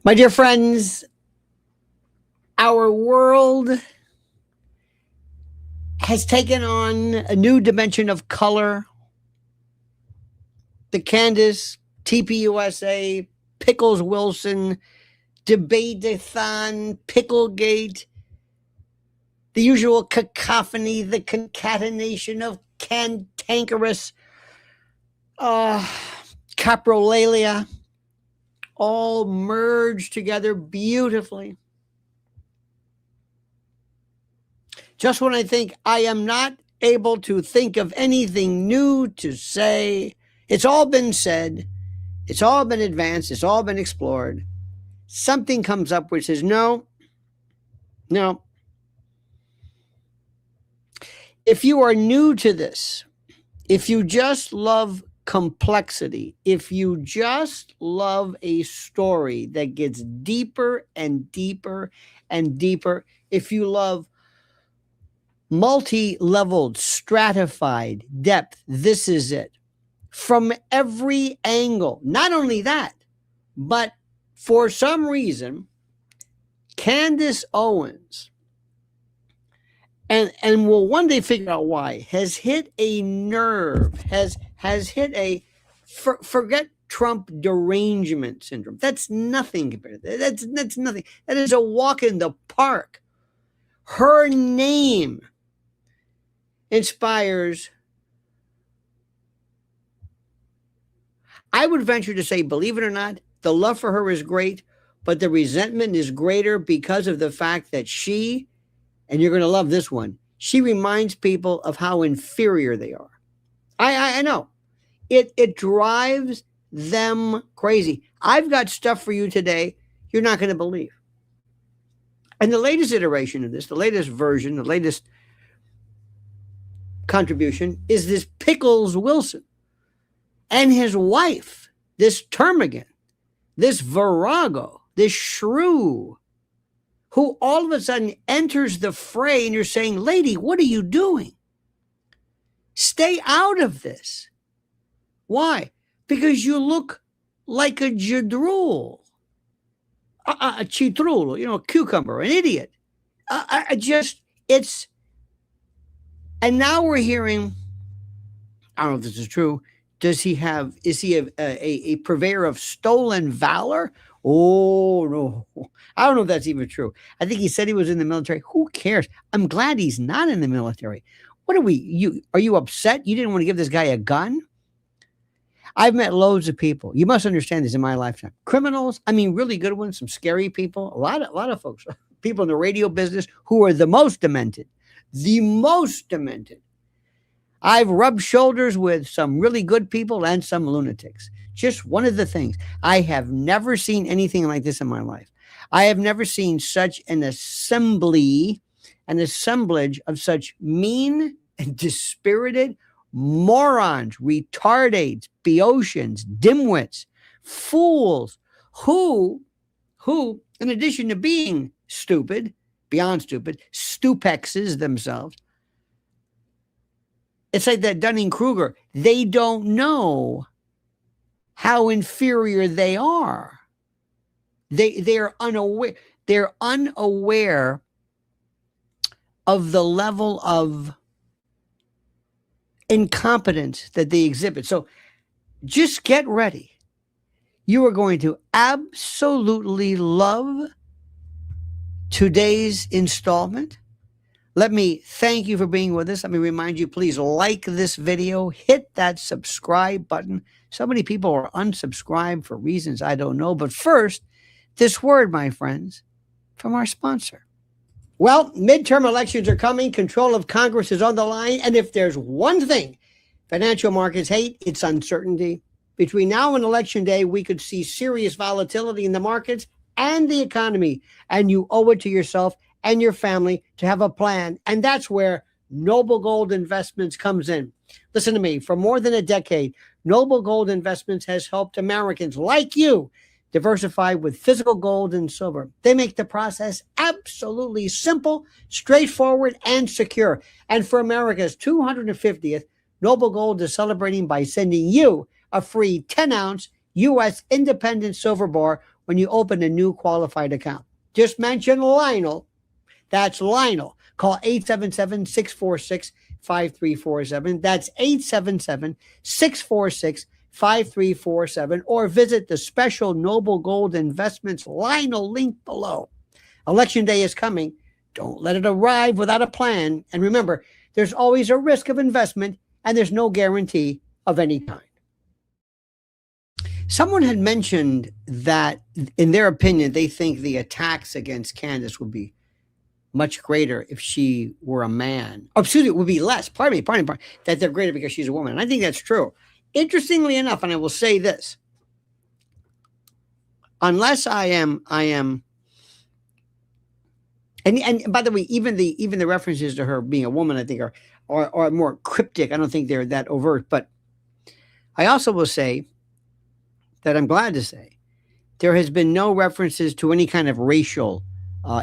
My dear friends, our world has taken on a new dimension of color. The Candace, TPUSA, Pickles Wilson, debate-a-thon, Picklegate, the usual cacophony, the concatenation of cantankerous caprolalia, all merged together beautifully. Just when I think I am not able to think of anything new to say, it's all been said, it's all been advanced, it's all been explored. Something comes up which says, no. If you are new to this, if you just love complexity, if you just love a story that gets deeper and deeper and deeper, if you love multi-leveled, stratified depth, this is it. From every angle. Not only that, but for some reason, Candace Owens, and we'll one day figure out why, has hit a nerve, has hit a, forget Trump derangement syndrome. That's nothing compared to that. That's nothing. That is a walk in the park. Her name inspires, I would venture to say, believe it or not, the love for her is great, but the resentment is greater because of the fact that she, and you're going to love this one, she reminds people of how inferior they are. I know. It drives them crazy. I've got stuff for you today you're not going to believe. And the latest iteration of this, the latest version, the latest contribution is this Pickles Wilson and his wife, this termagant, this virago, this shrew, who all of a sudden enters the fray, and you're saying, lady, what are you doing? Stay out of this. Why? Because you look like a jadrul, a chitrul, a cucumber, an idiot. And now we're hearing, I don't know if this is true, is he a purveyor of stolen valor? Oh, no. I don't know if that's even true. I think he said he was in the military. Who cares? I'm glad he's not in the military. What are you upset? You didn't want to give this guy a gun? I've met loads of people. You must understand this in my lifetime. Criminals, I mean, really good ones, some scary people, a lot of folks, people in the radio business who are the most demented. The most demented. I've rubbed shoulders with some really good people and some lunatics. Just one of the things. I have never seen anything like this in my life. I have never seen such an assemblage of such mean and dispirited morons, retardades, Boeotians, dimwits, fools, who, in addition to being stupid, beyond stupid, stupexes themselves. It's like that Dunning-Kruger. They don't know how inferior they are. They're unaware. They're unaware of the level of incompetence that they exhibit. So just get ready. You are going to absolutely love today's installment. Let me thank you for being with us. Let me remind you, please like this video, hit that subscribe button. So many people are unsubscribed for reasons I don't know. But first, this word, my friends, from our sponsor. Well, midterm elections are coming. Control of Congress is on the line. And if there's one thing financial markets hate, it's uncertainty. Between now and election day, we could see serious volatility in the markets and the economy. And you owe it to yourself and your family to have a plan. And that's where Noble Gold Investments comes in. Listen to me. For more than a decade, Noble Gold Investments has helped Americans like you diversify with physical gold and silver. They make the process absolutely simple, straightforward, and secure. And for America's 250th, Noble Gold is celebrating by sending you a free 10-ounce U.S. independent silver bar when you open a new qualified account. Just mention Lionel. That's Lionel. Call 877-646-5347. That's 877-646-5347. Or visit the special Noble Gold Investments Lionel link below. Election day is coming. Don't let it arrive without a plan. And remember, there's always a risk of investment and there's no guarantee of any kind. Someone had mentioned that, in their opinion, they think the attacks against Candace would be much greater if she were a man. Oh, excuse me, it would be less. Pardon me. That they're greater because she's a woman. And I think that's true. Interestingly enough, and I will say this, unless I am, and by the way, even the references to her being a woman, I think are more cryptic. I don't think they're that overt. But I also will say that I'm glad to say there has been no references to any kind of racial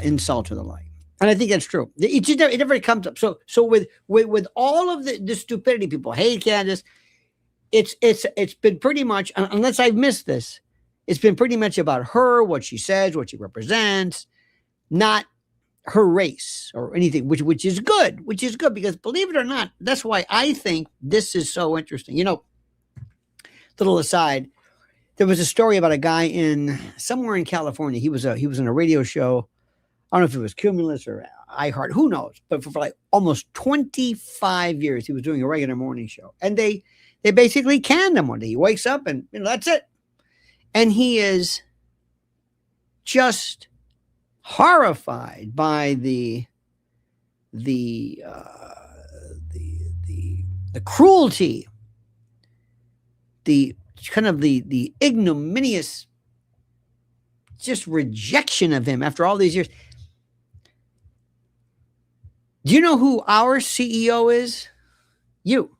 insult or the like. And I think that's true. It never comes up. So with all of the stupidity, people hate Candace. It's been pretty much, unless I've missed this, it's been pretty much about her, what she says, what she represents, not her race or anything, which is good, because believe it or not, that's why I think this is so interesting. Little aside, there was a story about a guy somewhere in California. He was in a radio show. I don't know if it was Cumulus or iHeart, who knows? But for like almost 25 years, he was doing a regular morning show. And they basically canned him one day. He wakes up and that's it. And he is just horrified by the cruelty, the kind of the ignominious just rejection of him after all these years. Do you know who our CEO is? You.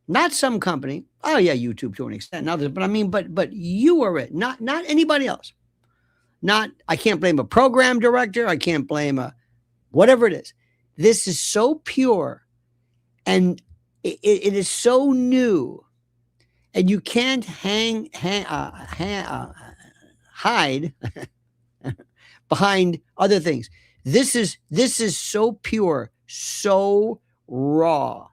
Not some company. Oh yeah, YouTube to an extent. Others, but you are it. Not anybody else. I can't blame a program director. I can't blame whatever it is. This is so pure, and it is so new, and you can't hide behind other things. This is so pure, so raw,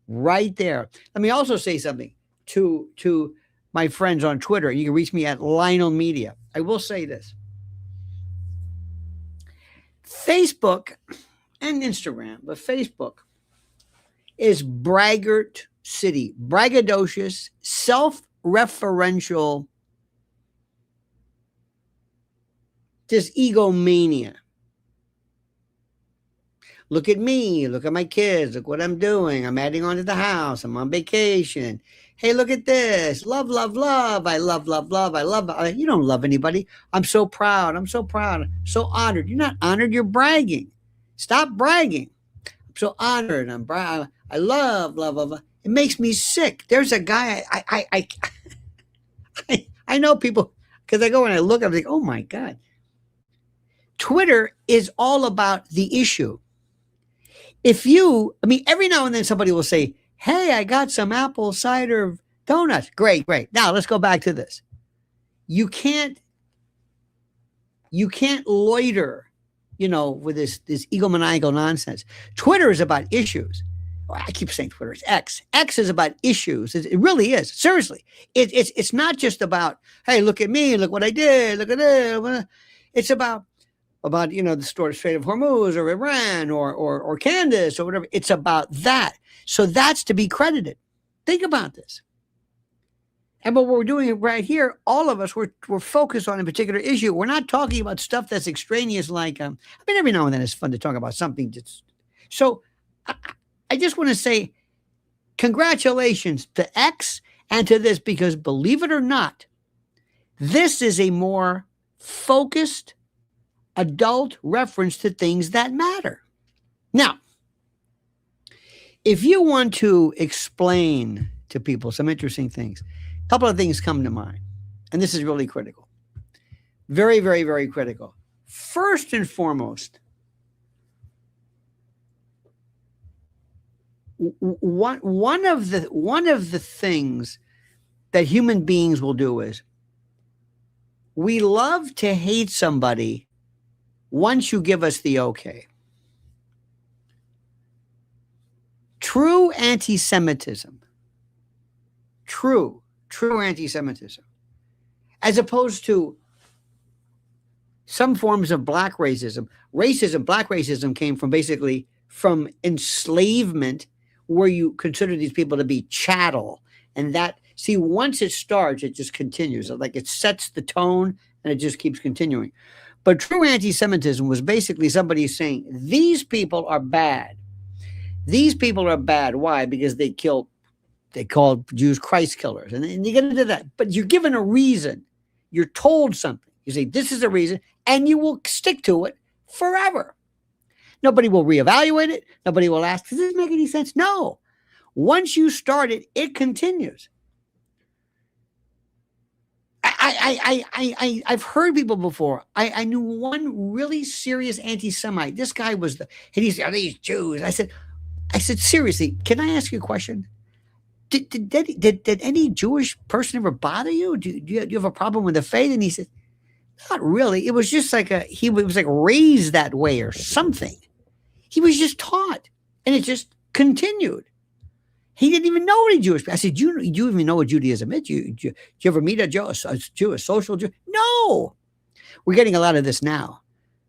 right there. Let me also say something to my friends on Twitter. You can reach me at Lionel Media. I will say this. Facebook and Instagram, but Facebook is braggart city, braggadocious, self-referential, just egomania. Look at me. Look at my kids. Look what I'm doing. I'm adding on to the house. I'm on vacation. Hey, look at this. Love, love, love. I love, love, love. I love. You don't love anybody. I'm so proud. I'm so proud. I'm so honored. You're not honored. You're bragging. Stop bragging. I'm so honored. I'm proud. I love, love, love. It makes me sick. There's a guy. I know people, because I go and I look. I'm like, oh my God. Twitter is all about the issue. Every now and then somebody will say, hey, I got some apple cider donuts. Great. Now let's go back to this. You can't loiter, with this egomaniacal nonsense. Twitter is about issues. I keep saying Twitter. It's X. X is about issues. It really is. Seriously. It's not just about, hey, look at me. Look what I did. Look at it. It's about the Strait of Hormuz or Iran or Candace or whatever. It's about that. So that's to be credited. Think about this. And what we're doing right here, all of us, we're focused on a particular issue. We're not talking about stuff that's extraneous like, every now and then it's fun to talk about something. So I just want to say congratulations to X and to this, because believe it or not, this is a more focused adult reference to things that matter. Now, if you want to explain to people some interesting things, a couple of things come to mind, and this is really critical. Very, very, very critical. First and foremost, one of the things that human beings will do is we love to hate somebody once you give us the okay. True anti-Semitism, true anti-Semitism, as opposed to some forms of black racism. Black racism came from basically from enslavement, where you consider these people to be chattel. And that, see, once it starts, it just continues. Like it sets the tone and it just keeps continuing. But true anti-Semitism was basically somebody saying, these people are bad. These people are bad. Why? Because they called Jews Christ killers. And you get into that. But you're given a reason. You're told something. You say, this is a reason, and you will stick to it forever. Nobody will reevaluate it. Nobody will ask, does this make any sense? No. Once you start it, it continues. I've heard people before. I knew one really serious anti-Semite. This guy was and he said, are these Jews? I said, seriously, can I ask you a question? Did any Jewish person ever bother you? Do you have a problem with the faith? And he said, not really. It was just like he was like raised that way or something. He was just taught, and it just continued. He didn't even know any Jewish people. I said, do you even know what Judaism is? Do you ever meet a Jew, a social Jew? No. We're getting a lot of this now.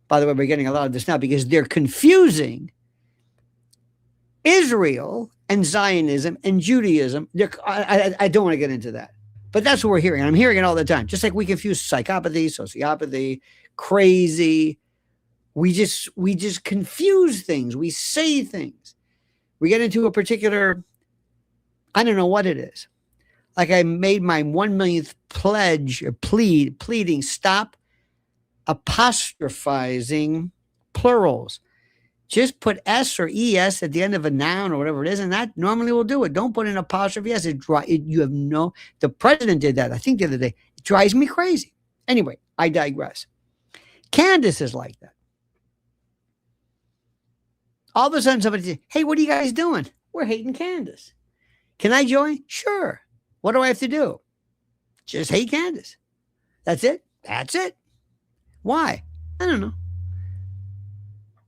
By the way, we're getting a lot of this now because they're confusing Israel and Zionism and Judaism. I don't want to get into that. But that's what we're hearing. I'm hearing it all the time. Just like we confuse psychopathy, sociopathy, crazy. We just confuse things. We say things. We get into a particular, I don't know what it is. Like I made my 1 millionth pledge or pleading, stop apostrophizing plurals. Just put S or ES at the end of a noun or whatever it is, and that normally will do it. Don't put an apostrophe S. The president did that, I think, the other day. It drives me crazy. Anyway, I digress. Candace is like that. All of a sudden, somebody says, hey, what are you guys doing? We're hating Candace. Can I join? Sure. What do I have to do? Just hate Candace. That's it? That's it. Why? I don't know.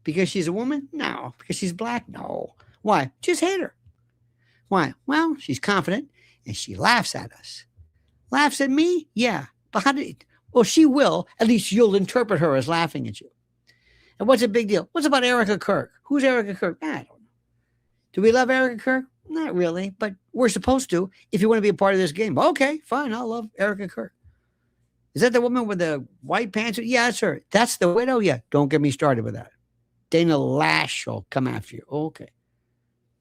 Because she's a woman? No. Because she's black? No. Why? Just hate her. Why? Well, she's confident and she laughs at us. Laughs at me? Yeah. But well, she will. At least you'll interpret her as laughing at you. And what's a big deal? What's about Erica Kirk? Who's Erica Kirk? I don't know. Do we love Erica Kirk? Not really, but we're supposed to if you want to be a part of this game. Okay, fine. I'll love Erica Kirk. Is that the woman with the white pants? Yeah, that's her. That's the widow? Yeah. Don't get me started with that. Dana Lash will come after you. Okay.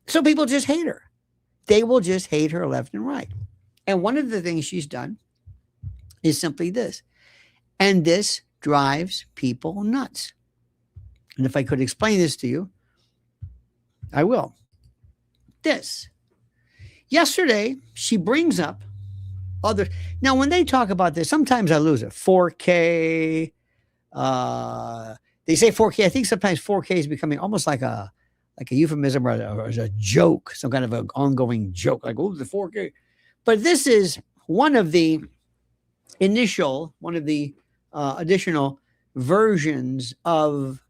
So people just hate her. They will just hate her left and right. And one of the things she's done is simply this. And this drives people nuts. And if I could explain this to you, I will. This. Yesterday, she brings up other. Now, when they talk about this, sometimes I lose it. 4K. They say 4K. I think sometimes 4K is becoming almost like a euphemism or a joke, some kind of an ongoing joke. Like, oh, the 4K. But this is one of the additional versions of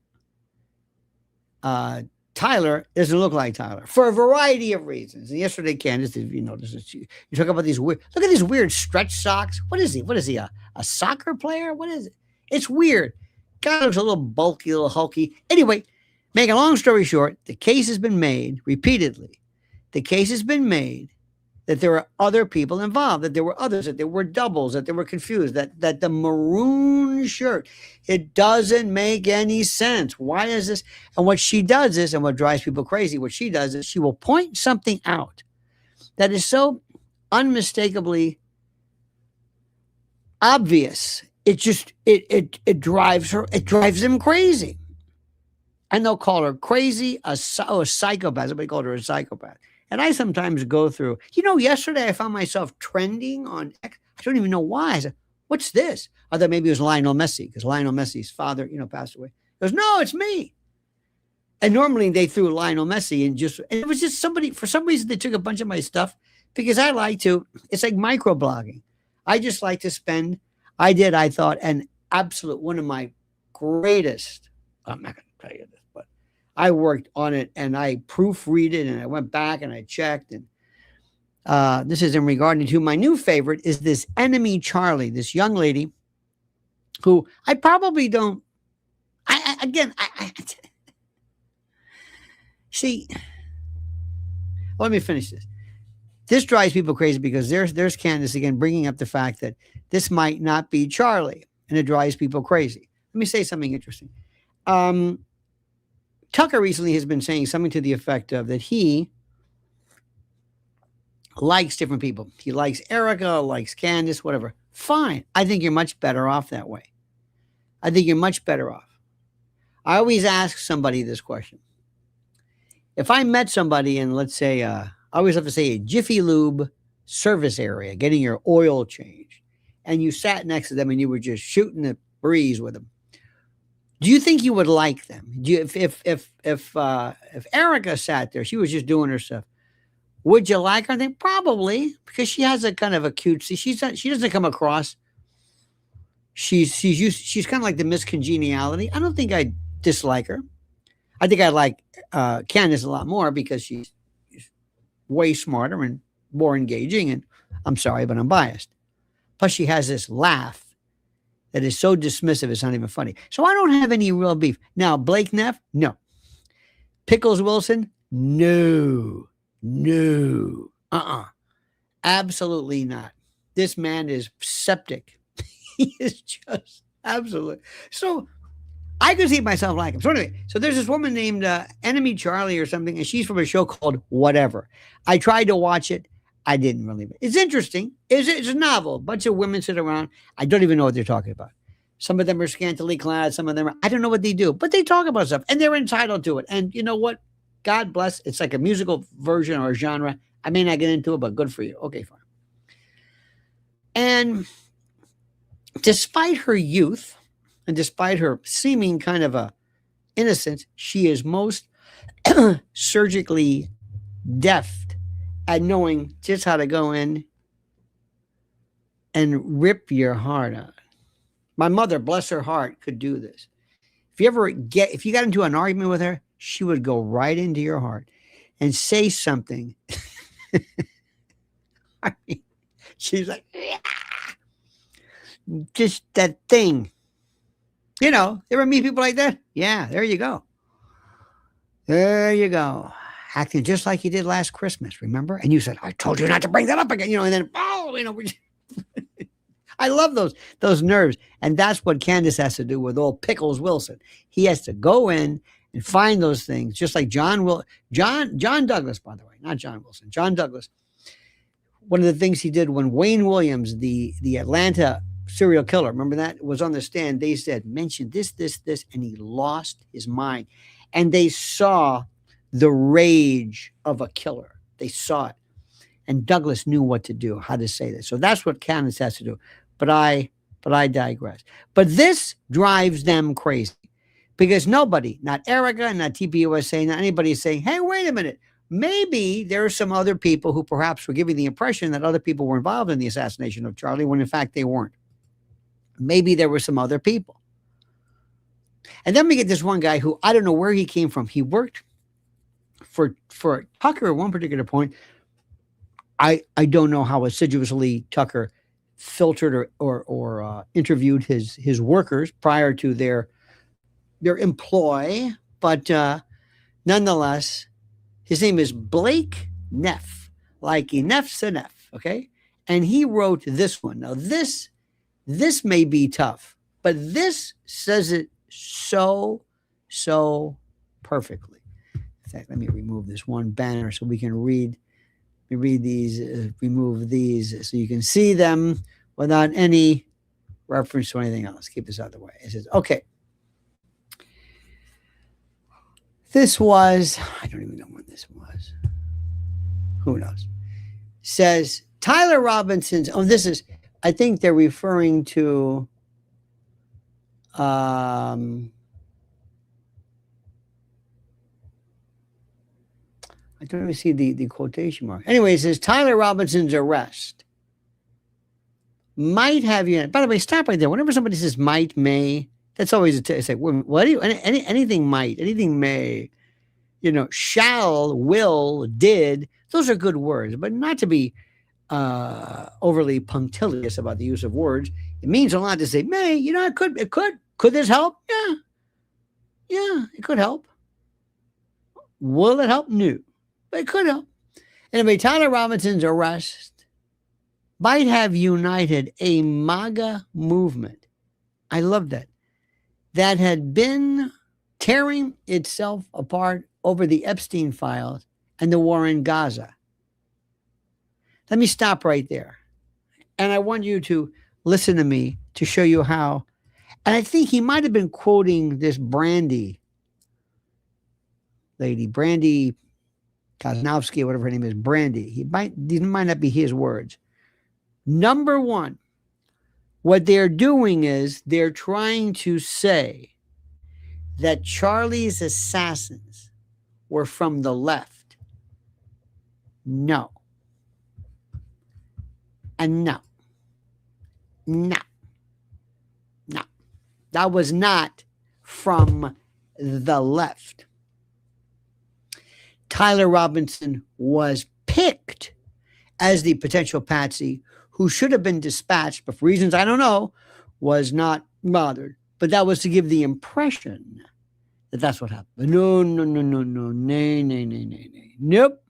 Tyler. Doesn't look like Tyler for a variety of reasons. And yesterday, Candace, you talk about these weird. Look at these weird stretch socks. What is he? What is he? A soccer player? What is it? It's weird. Guy looks a little bulky, a little hulky. Anyway, make a long story short, the case has been made repeatedly. The case has been made that there are other people involved, that there were others, that there were doubles, that they were confused, that the maroon shirt, it doesn't make any sense. Why is this? And what she does is, and what drives people crazy, what she does is she will point something out that is so unmistakably obvious. It drives them crazy. And they'll call her crazy, a psychopath. Somebody called her a psychopath. And I sometimes go through, yesterday I found myself trending on X. I don't even know why. I said, what's this? I thought maybe it was Lionel Messi, because Lionel Messi's father, passed away. He goes, no, it's me. And normally they threw Lionel Messi and it was just somebody, for some reason, they took a bunch of my stuff because I like to, it's like microblogging. I just like to spend, I thought, an absolute, one of my greatest, I'm not going to tell you this, but I worked on it and I proofread it and I went back and I checked. And this is in regarding to my new favorite is this enemy Charlie, this young lady who I probably don't, I see, let me finish this. This drives people crazy because there's Candace again bringing up the fact that this might not be Charlie, and it drives people crazy. Let me say something interesting. Um, Tucker recently has been saying something to the effect of that he likes different people. He likes Erica, likes Candace, whatever. Fine. I think you're much better off that way. I think you're much better off. I always ask somebody this question. If I met somebody in, let's say, I always have to say a Jiffy Lube service area, getting your oil changed, and you sat next to them and you were just shooting the breeze with them, do you think you would like them? Do you, if Erica sat there, she was just doing her stuff, would you like her? I think probably because she has a kind of a cutesy. She doesn't come across. She's kind of like the Miss Congeniality. I don't think I dislike her. I think I like Candace a lot more because she's way smarter and more engaging. And I'm sorry, but I'm biased. Plus, she has this laugh that is so dismissive, it's not even funny. So I don't have any real beef. Now, Blake Neff, no. Pickles Wilson, no. No. Absolutely not. This man is septic. He is just absolute. So I could see myself like him. So anyway, so there's this woman named Enemy Charlie or something, and she's from a show called Whatever. I tried to watch it. I didn't really. It's interesting. It's a novel. A bunch of women sit around. I don't even know what they're talking about. Some of them are scantily clad. Some of them are, I don't know what they do, but they talk about stuff, and they're entitled to it. And you know what? God bless. It's like a musical version or a genre. I may not get into it, but good for you. Okay, fine. And despite her youth and despite her seeming kind of a innocence, she is most surgically deft at knowing just how to go in and rip your heart out. My mother, bless her heart, could do this. If you got into an argument with her, she would go right into your heart and say something. I mean, she's like, yeah, just that thing. You know, ever meet people like that? Yeah, there you go. There you go. Acting just like you did last Christmas, remember? And you said, I told you not to bring that up again, and then, I love those nerves. And that's what Candace has to do with old Pickles Wilson. He has to go in and find those things, just like John Douglas, by the way, not John Wilson, John Douglas. One of the things he did when Wayne Williams, the Atlanta serial killer, remember that, was on the stand, they said, mention this, and he lost his mind. And they saw the rage of a killer. They saw it. And Douglas knew what to do, how to say this. So that's what Candace has to do. But I digress. But this drives them crazy because nobody, not Erica, not TPUSA, not anybody is saying, hey, wait a minute. Maybe there are some other people who perhaps were giving the impression that other people were involved in the assassination of Charlie when in fact they weren't. Maybe there were some other people. And then we get this one guy who I don't know where he came from. He worked for Tucker at one particular point. I don't know how assiduously Tucker filtered or interviewed his workers prior to their employ, but nonetheless, his name is Blake Neff, like Neff's a Neff, okay? And he wrote this one. Now this may be tough, but this says it so perfectly. In fact, let me remove this one banner so we can read these, remove these so you can see them without any reference to anything else. Keep this out of the way. It says, okay. This was, I don't even know when this was. Who knows? Says Tyler Robinson's, this is, I think they're referring to I don't even see the quotation mark. Anyway, it says Tyler Robinson's arrest might have you. By the way, stop right there. Whenever somebody says might, may, that's always it's like, what do you? Anything might, anything may. Shall, will, did. Those are good words, but not to be overly punctilious about the use of words. It means a lot to say may. It could. Could this help? Yeah, it could help. Will it help? No, but it could help. Anyway, Tyler Robinson's arrest might have united a MAGA movement. I love that. That had been tearing itself apart over the Epstein files and the war in Gaza. Let me stop right there. And I want you to listen to me to show you how. And I think he might have been quoting this Brandy lady, Brandy Kosnowski, whatever her name is, Brandy. These might not be his words. Number one, what they're doing is they're trying to say that Charlie's assassins were from the left. No. And no. That was not from the left. Tyler Robinson was picked as the potential patsy who should have been dispatched, but for reasons I don't know, was not bothered. But that was to give the impression that that's what happened. No. Nay. Nope.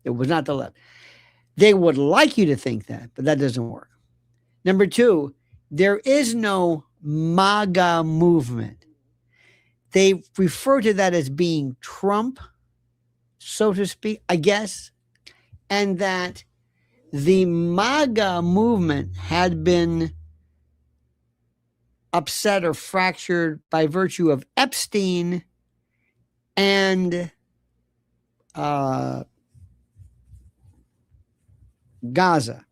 It was not the left. They would like you to think that, but that doesn't work. Number two, there is no MAGA movement. They refer to that as being Trump, so to speak, I guess, and that the MAGA movement had been upset or fractured by virtue of Epstein and Gaza.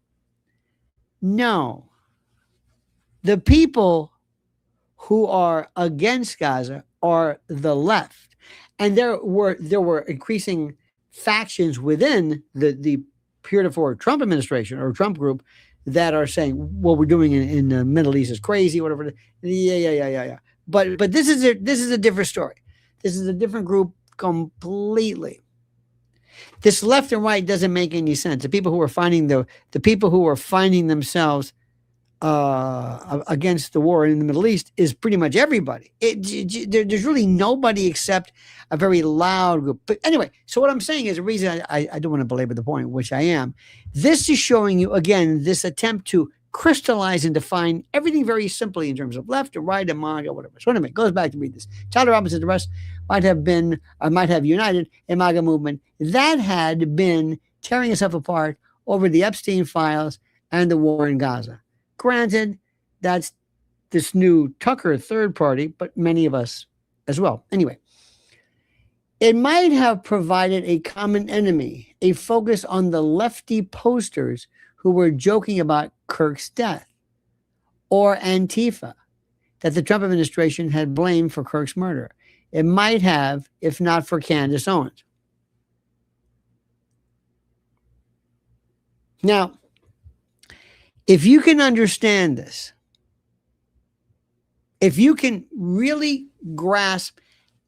No. The people who are against Gaza are the left. And there were increasing factions within the heretofore Trump administration or Trump group that are saying what we're doing in the Middle East is crazy, whatever. Yeah. But this is a different story. This is a different group completely. This left and right doesn't make any sense. The people who are finding themselves against the war in the Middle East is pretty much everybody. There's really nobody except a very loud group. But anyway, so what I'm saying is the reason I don't want to belabor the point, which I am. This is showing you, again, this attempt to crystallize and define everything very simply in terms of left or right and MAGA, whatever. So anyway, it goes back to read this. Tyler Robinson's arrest might have united a MAGA movement that had been tearing itself apart over the Epstein files and the war in Gaza. Granted, that's this new Tucker third party, but many of us as well. Anyway, it might have provided a common enemy, a focus on the lefty posters who were joking about Kirk's death, or Antifa, that the Trump administration had blamed for Kirk's murder. It might have, if not for Candace Owens. Now, if you can understand this, if you can really grasp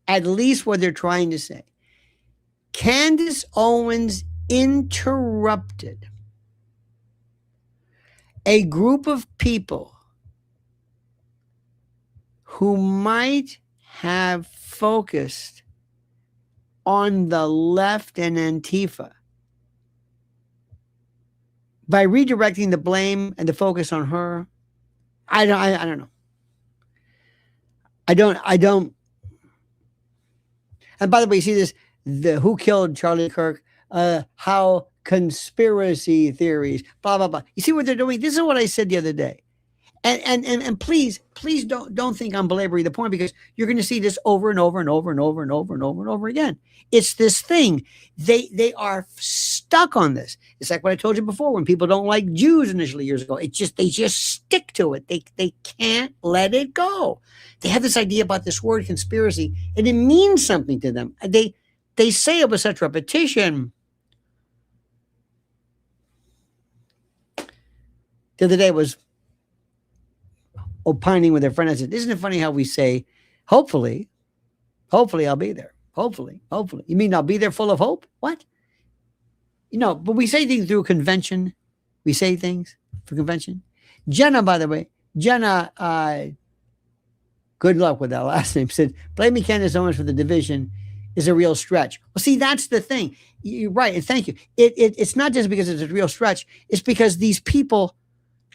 at least what they're trying to say, Candace Owens interrupted a group of people who might have focused on the left and Antifa by redirecting the blame and the focus on her. I don't know. I don't. And by the way, you see this, the who killed Charlie Kirk, how conspiracy theories, blah, blah, blah. You see what they're doing? This is what I said the other day. And please don't think I'm belaboring the point, because you're going to see this over and over and over and over and over and over and over again. It's this thing. They are stuck on this. It's like what I told you before, when people don't like Jews initially years ago. They just stick to it. They can't let it go. They have this idea about this word conspiracy, and it means something to them. they say it with such repetition. The other day I was opining with a friend. I said, isn't it funny how we say, hopefully I'll be there. Hopefully. You mean I'll be there full of hope? What? But we say things through convention. We say things for convention. Jenna, by the way, good luck with that last name, said, blaming Candace Owens for the division is a real stretch. Well, see, that's the thing. You're right, and thank you. It's not just because it's a real stretch. It's because these people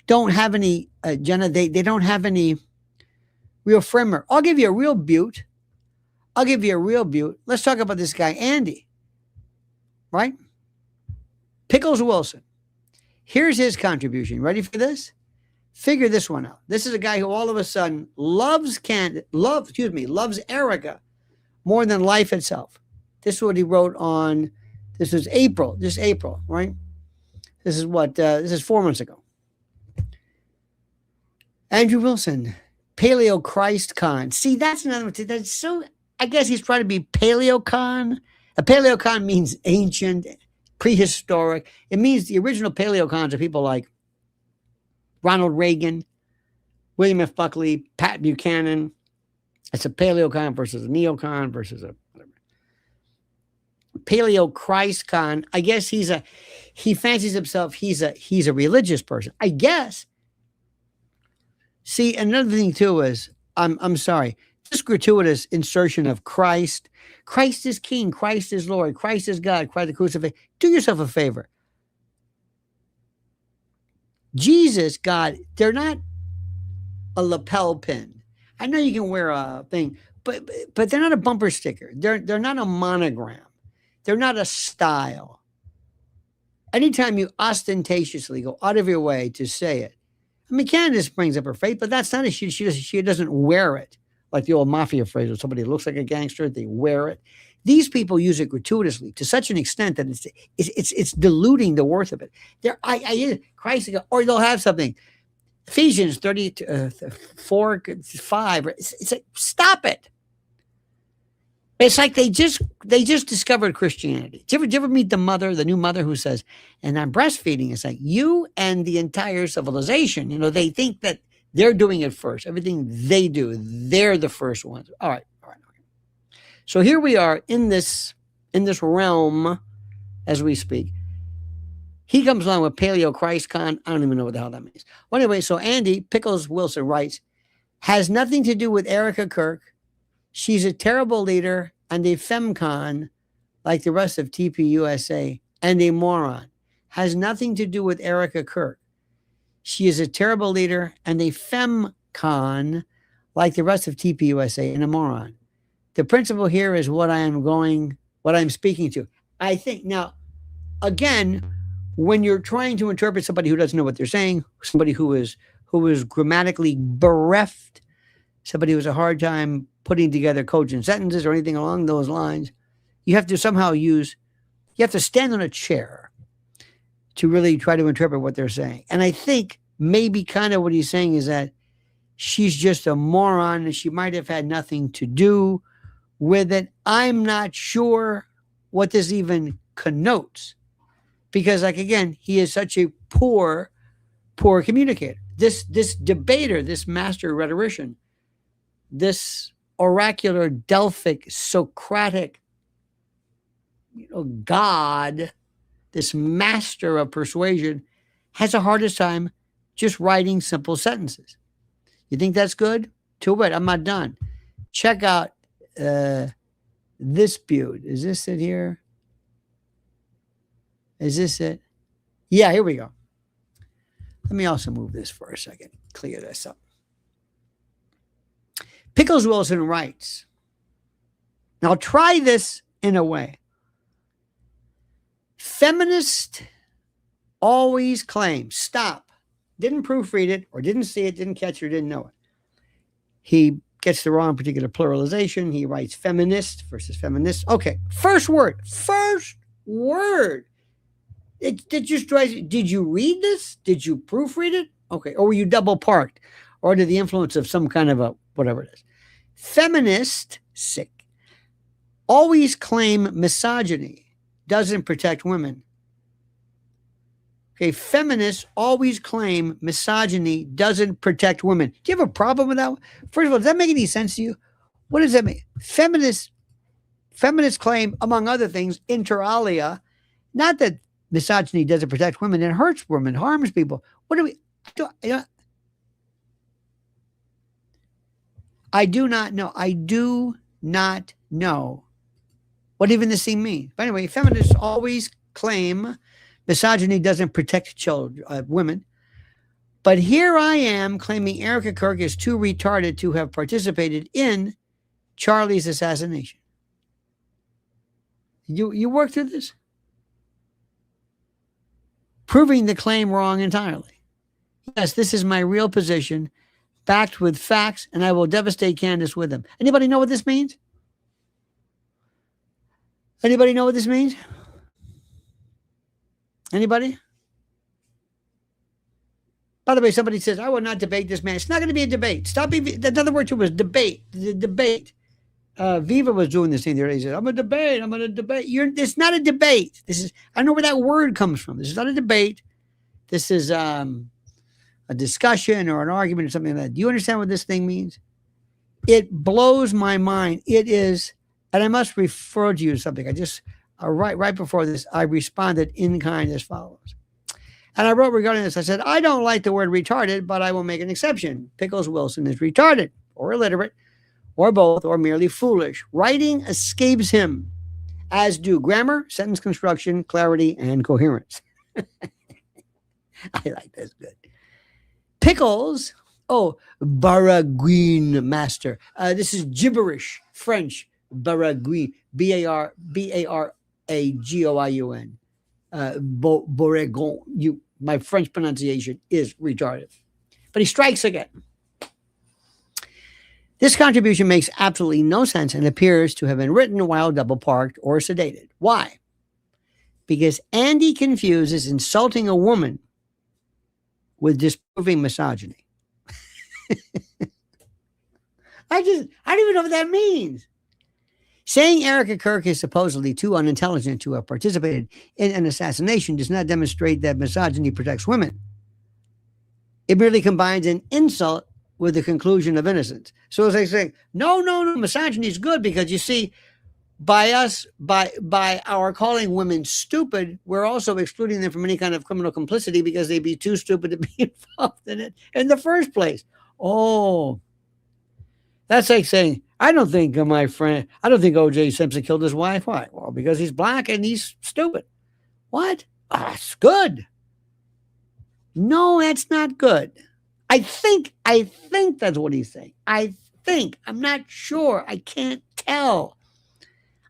don't have any, Jenna, they don't have any real framework. I'll give you a real butte. Let's talk about this guy, Andy. Right? Pickles Wilson. Here's his contribution. Ready for this? Figure this one out. This is a guy who all of a sudden loves Erica more than life itself. This is what he wrote on, this is April, right? This is 4 months ago. Andrew Wilson, Paleo Christ Con. See, that's another one. That's so, I guess he's trying to be Paleocon. A Paleocon means ancient, prehistoric. It means the original Paleocons are people like Ronald Reagan, William F. Buckley, Pat Buchanan. It's a Paleocon versus a Neocon versus a whatever. Paleo Christ Con. I guess he fancies himself, he's a religious person. I guess. See, another thing too is, I'm sorry, this gratuitous insertion of Christ. Christ is King, Christ is Lord, Christ is God, Christ the crucifixion. Do yourself a favor. Jesus, God, they're not a lapel pin. I know you can wear a thing, but they're not a bumper sticker. They're not a monogram. They're not a style. Anytime you ostentatiously go out of your way to say it, I mean, Candace brings up her faith, but that's not it. She doesn't wear it like the old mafia phrase where somebody looks like a gangster, they wear it. These people use it gratuitously to such an extent that it's diluting the worth of it. Christ, or they'll have something. Ephesians 4:5. It's like, stop it. It's like they just discovered Christianity. Did you ever meet the new mother who says, and I'm breastfeeding? It's like you and the entire civilization, they think that they're doing it first. Everything they do, they're the first ones. All right. So here we are in this realm as we speak. He comes along with Paleo Christ Con. I don't even know what the hell that means. Well, anyway, so Andy Pickles Wilson writes, has nothing to do with Erica Kirk. She's a terrible leader and a femcon like the rest of TPUSA and a moron. Has nothing to do with Erica Kirk. She is a terrible leader and a femcon like the rest of TPUSA and a moron. The principle here is what I'm speaking to. I think now, again, when you're trying to interpret somebody who doesn't know what they're saying, somebody who is grammatically bereft, somebody who has a hard time putting together cogent sentences or anything along those lines, you have to stand on a chair to really try to interpret what they're saying. And I think maybe kind of what he's saying is that she's just a moron and she might have had nothing to do with it. I'm not sure what this even connotes because, like, again, he is such a poor communicator. This debater, this master rhetorician, this oracular, Delphic, Socratic, God, this master of persuasion, has a hardest time just writing simple sentences. You think that's good? Too bad. I'm not done. Check out this butte. Is this it here? Is this it? Yeah, here we go. Let me also move this for a second. Clear this up. Pickles Wilson writes, now try this in a way. Feminist always claim, stop, didn't proofread it or didn't see it, didn't catch it or didn't know it. He gets the wrong particular pluralization. He writes feminist versus feminist. Okay, first word. It just drives you. Did you read this? Did you proofread it? Okay, or were you double parked? Or under the influence of some kind of a whatever it is. Feminist, sick, always claim misogyny doesn't protect women. Okay, feminists always claim misogyny doesn't protect women. Do you have a problem with that? First of all, does that make any sense to you? What does that mean? Feminists claim, among other things, inter alia, not that misogyny doesn't protect women, it hurts women, harms people. What do we do? I do not know. I do not know what even this thing means. But anyway, feminists always claim misogyny doesn't protect children, women. But here I am claiming Erica Kirk is too retarded to have participated in Charlie's assassination. You work through this? Proving the claim wrong entirely. Yes, this is my real position, backed with facts, and I will devastate Candace with them. Anybody know what this means? Anybody know what this means? Anybody? By the way, somebody says, I will not debate this man. It's not going to be a debate. Stop. Another word to it was debate. The debate. Viva was doing this thing the other day. He said, I'm going to debate. It's not a debate. I don't know where that word comes from. This is not a debate. This is a discussion or an argument or something like that. Do you understand what this thing means? It blows my mind. It is, and I must refer to you to something. I just, right before this, I responded in kind as follows. And I wrote regarding this, I said, I don't like the word retarded, but I will make an exception. Pickles Wilson is retarded or illiterate or both or merely foolish. Writing escapes him, as do grammar, sentence construction, clarity, and coherence. I like this. Good. Pickles. Oh, Baragouin master. This is gibberish French. Baragouin. Baragouin. Boregon. My French pronunciation is retarded. But he strikes again. This contribution makes absolutely no sense and appears to have been written while double parked or sedated. Why? Because Andy confuses insulting a woman with disproving misogyny. I don't even know what that means. Saying Erica Kirk is supposedly too unintelligent to have participated in an assassination does not demonstrate that misogyny protects women. It merely combines an insult with the conclusion of innocence. So as I say, no, misogyny is good because you see, by our calling women stupid, we're also excluding them from any kind of criminal complicity because they'd be too stupid to be involved in it in the first place. Oh, that's like saying, I don't think O.J. Simpson killed his wife. Why? Well, because he's black and he's stupid. What? That's good. No, that's not good. I think that's what he's saying. I think. I'm not sure. I can't tell.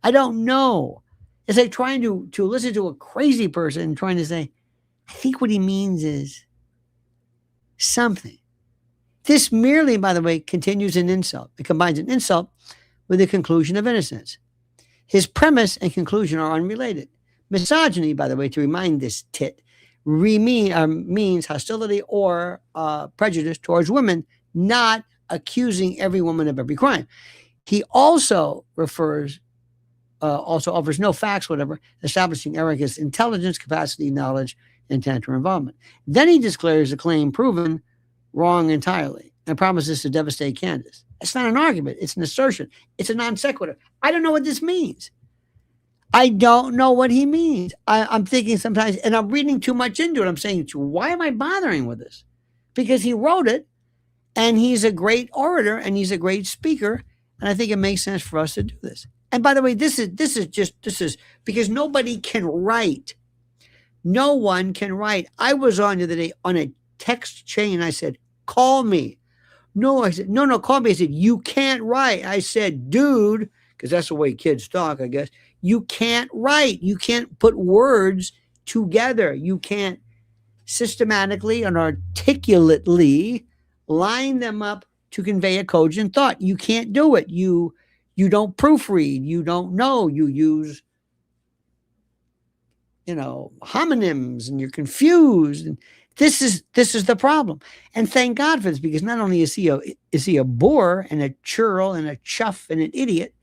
I don't know. It's like trying to listen to a crazy person and trying to say, I think what he means is something. This merely, by the way, continues an insult. It combines an insult with the conclusion of innocence. His premise and conclusion are unrelated. Misogyny, by the way, to remind this tit, means hostility or prejudice towards women, not accusing every woman of every crime. He also offers no facts, establishing Erica's intelligence, capacity, knowledge, intent, or involvement. Then he declares the claim proven wrong entirely and promises to devastate Candace. It's not an argument. It's an assertion. It's a non sequitur. I don't know what this means. I don't know what he means. I'm thinking sometimes, and I'm reading too much into it. I'm saying, why am I bothering with this? Because he wrote it, and he's a great orator, and he's a great speaker, and I think it makes sense for us to do this. And by the way, this is because nobody can write. No one can write. I was on the other day on a text chain, and I said, call me. No, I said, no, call me. I said, you can't write. I said, dude, because that's the way kids talk, I guess. You can't write. You can't put words together. You can't systematically and articulately line them up to convey a cogent thought. You can't do it. You don't proofread. You don't know. You use, homonyms, and you're confused. And this is the problem. And thank God for this, because not only is he a bore and a churl and a chuff and an idiot,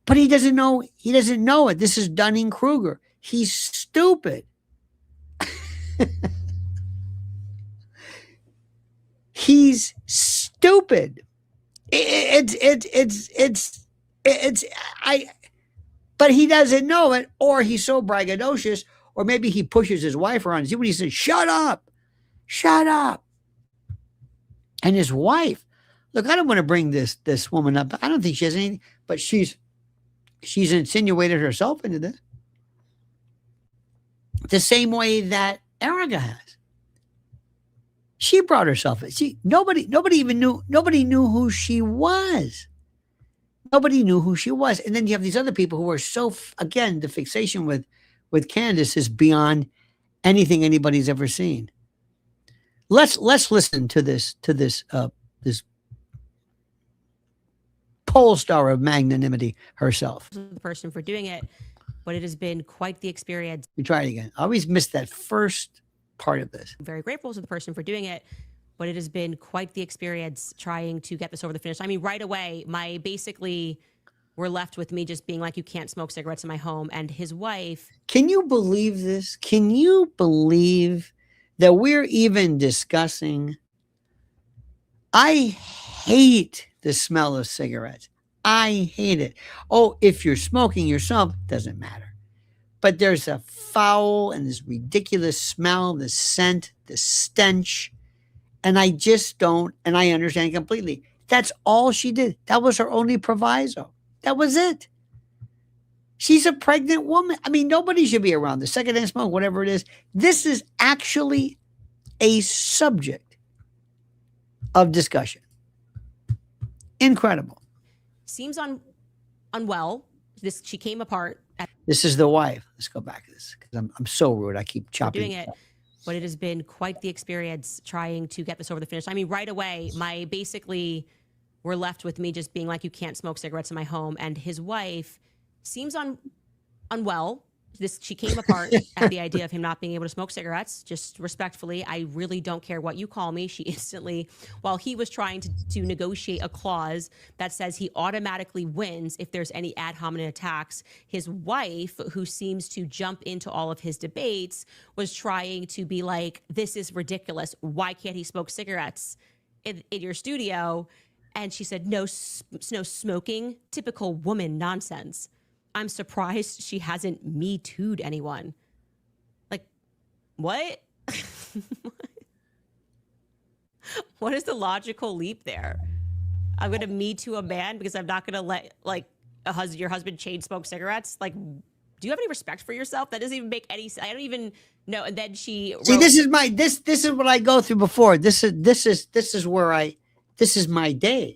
But he doesn't know it. This is Dunning-Kruger. He's stupid. He's stupid. But he doesn't know it, or he's so braggadocious, or maybe he pushes his wife around. See what he says? Shut up. Shut up. And his wife, look, I don't want to bring this woman up. I don't think she has anything, but she's insinuated herself into this. The same way that Erica has. She brought herself in. Nobody knew who she was. Nobody knew who she was. And then you have these other people who are so, again, the fixation with Candace is beyond anything anybody's ever seen. Let's listen to this pole star of magnanimity herself. The person for doing it, but it has been quite the experience. We try it again. I always miss that first part of this. I'm very grateful to the person for doing it, but it has been quite the experience trying to get this over the finish. I mean, right away, we're left with me just being like, you can't smoke cigarettes in my home. And his wife. Can you believe this? Can you believe that we're even discussing? I hate the smell of cigarettes. I hate it. Oh, if you're smoking yourself, doesn't matter. But there's a foul and this ridiculous smell, the scent, the stench. And I just don't, and I understand completely. That's all she did. That was her only proviso. That was it. She's a pregnant woman. I mean, nobody should be around the secondhand smoke, whatever it is. This is actually a subject of discussion. Incredible. Seems unwell. She came apart. This is the wife. Let's go back to this because I'm so rude. I keep chopping. Doing it, but it has been quite the experience trying to get this over the finish. I mean, right away, we're left with me just being like, you can't smoke cigarettes in my home. And his wife seems unwell. She came apart at the idea of him not being able to smoke cigarettes. Just respectfully, I really don't care what you call me. She instantly, while he was trying to negotiate a clause that says he automatically wins if there's any ad hominem attacks, his wife, who seems to jump into all of his debates, was trying to be like, this is ridiculous. Why can't he smoke cigarettes in your studio? And she said, no smoking, typical woman nonsense. I'm surprised she hasn't Me Too'd anyone. Like, what? What is the logical leap there? I'm going to Me Too a man because I'm not going to let your husband chain smoke cigarettes? Like, do you have any respect for yourself? That doesn't even make any sense. I don't even know. And then she wrote, see, this is what I go through before. This is my day.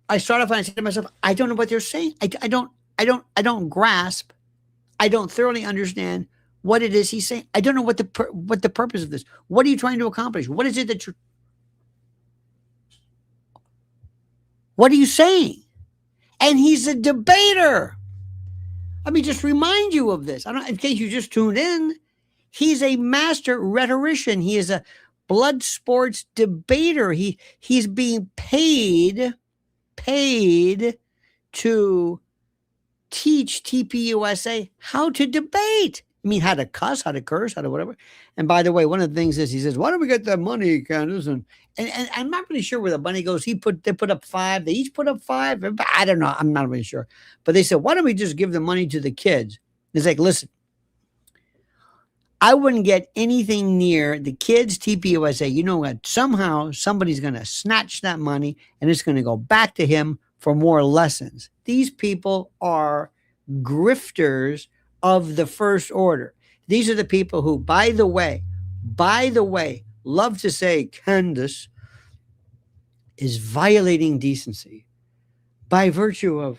I start off and I say to myself, I don't know what they're saying. I don't grasp. I don't thoroughly understand what it is he's saying. I don't know what the purpose of this. What are you trying to accomplish? What is it that what are you saying? And he's a debater. Let me just remind you of this. In case you just tuned in, he's a master rhetorician. He is a blood sports debater. He's being paid to teach TPUSA how to debate. I mean, how to cuss, how to curse, how to whatever. And by the way, one of the things is he says, why don't we get that money, Candace? And I'm not really sure where the money goes. They put up 5. They each put up 5. I don't know. I'm not really sure. But they said, why don't we just give the money to the kids? It's like, listen, I wouldn't get anything near the kids, TPUSA. You know what? Somehow somebody's going to snatch that money and it's going to go back to him for more lessons. These people are grifters of the first order. These are the people who, by the way, love to say Candace is violating decency by virtue of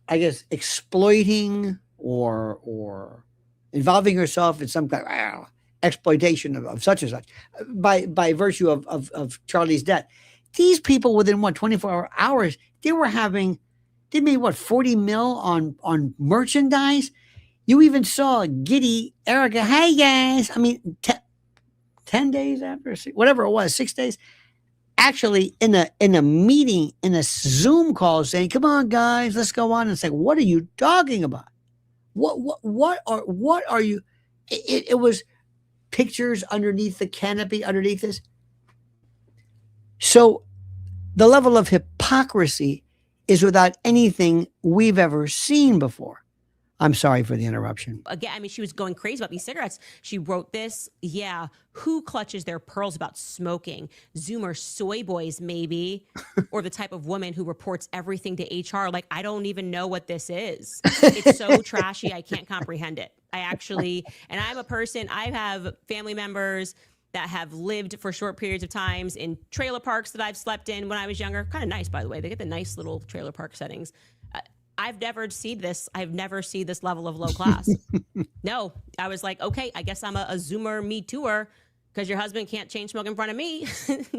exploiting or involving herself in some kind of exploitation of such and such by virtue of Charlie's death. These people within 24 hours, they made 40 mil on merchandise. You even saw giddy Erica, hey guys. I mean, 10 days after, whatever it was, 6 days. actually in a meeting, in a Zoom call, saying, "Come on, guys, let's go on." And it's like, what are you talking about? What are you? It was pictures underneath the canopy, underneath this. So the level of hypocrisy is without anything we've ever seen before. I'm sorry for the interruption. Again, I mean, she was going crazy about these cigarettes. She wrote this. Yeah. Who clutches their pearls about smoking? Zoomer soy boys, maybe, or the type of woman who reports everything to HR. Like, I don't even know what this is. It's so trashy. I can't comprehend it. And I'm a person, I have family members that have lived for short periods of times in trailer parks that I've slept in when I was younger. Kind of nice, by the way. They get the nice little trailer park settings. I've never seen this. I've never seen this level of low class. No, I was like, okay, I guess I'm a Zoomer Me Tooer because your husband can't chain smoke in front of me.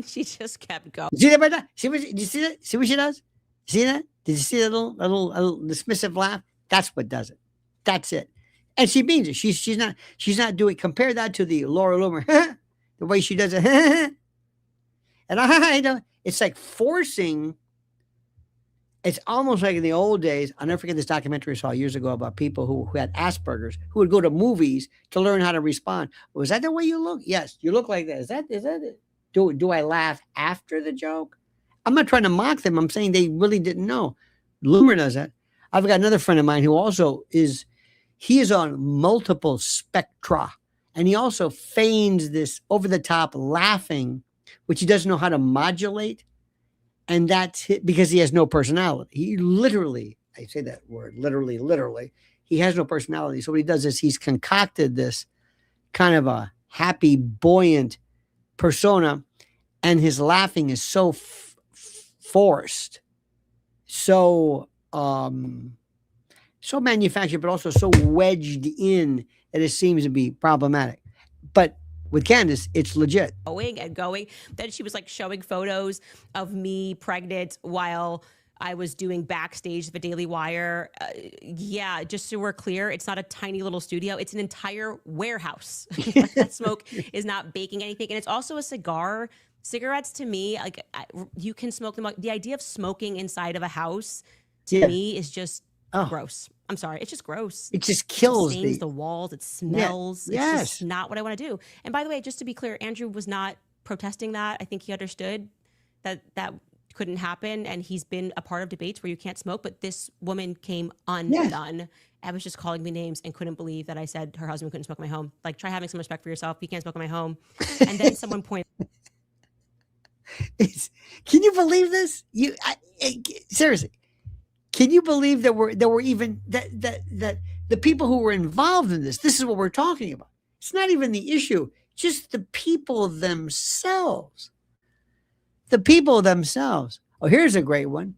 She just kept going. See that, Brenda? Did you see that? See what she does? See that? Did you see that little dismissive laugh? That's what does it. That's it. And she means it. She's not doing. Compare that to the Laura Loomer, the way she does it. And I know it's like forcing. It's almost like in the old days. I'll never forget this documentary I saw years ago about people who had Asperger's, who would go to movies to learn how to respond. Was that the way you look? Yes, you look like that. Is that it? Do I laugh after the joke? I'm not trying to mock them. I'm saying they really didn't know. Loomer does that. I've got another friend of mine who also is, he is on multiple spectra. And he also feigns this over-the-top laughing, which he doesn't know how to modulate. And that's it, because he has no personality. He literally, I say that word, literally, he has no personality. So what he does is he's concocted this kind of a happy, buoyant persona, and his laughing is so forced, so manufactured, but also so wedged in that it seems to be problematic. But with Candace, it's legit. Going. Then she was like showing photos of me pregnant while I was doing backstage the Daily Wire. Yeah, just so we're clear, it's not a tiny little studio. It's an entire warehouse. That smoke is not baking anything. And it's also a cigar. Cigarettes to me, like you can smoke them. The idea of smoking inside of a house to me is just gross. I'm sorry. It's just gross. It just kills. It stains the walls. It smells. Yeah. Yes. It's just not what I want to do. And by the way, just to be clear, Andrew was not protesting that. I think he understood that couldn't happen. And he's been a part of debates where you can't smoke. But this woman came undone. Yes. I was just calling me names and couldn't believe that I said her husband couldn't smoke in my home. Like, try having some respect for yourself. You can't smoke in my home. And then someone pointed. Can you believe this? Seriously. Can you believe that we're even that the people who were involved in this is what we're talking about. It's not even the issue, just the people themselves. The people themselves. Oh, here's a great one.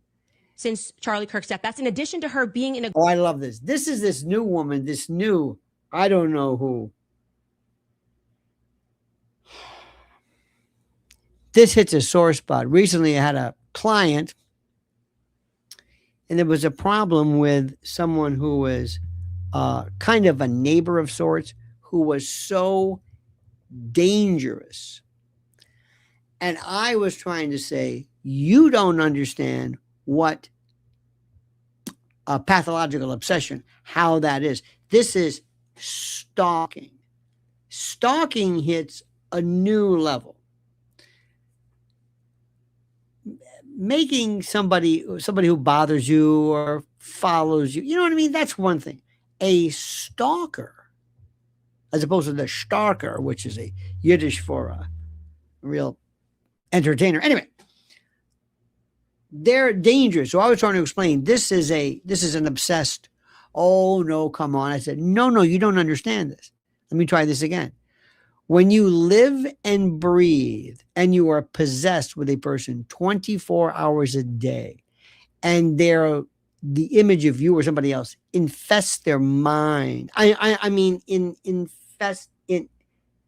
Since Charlie Kirk's death, that's in addition to her being in a... Oh, I love this. This is this new woman, I don't know who. This hits a sore spot. Recently, I had a client, and there was a problem with someone who was kind of a neighbor of sorts, who was so dangerous. And I was trying to say, you don't understand what a pathological obsession, how that is. This is stalking. Stalking hits a new level. Making somebody who bothers you or follows you, you know what I mean? That's one thing. A stalker, as opposed to the starker, which is a Yiddish for a real entertainer. Anyway, they're dangerous. So I was trying to explain, this is an obsessed. Oh no, come on. I said, no, you don't understand this. Let me try this again. When you live and breathe and you are possessed with a person 24 hours a day, and the image of you or somebody else infests their mind.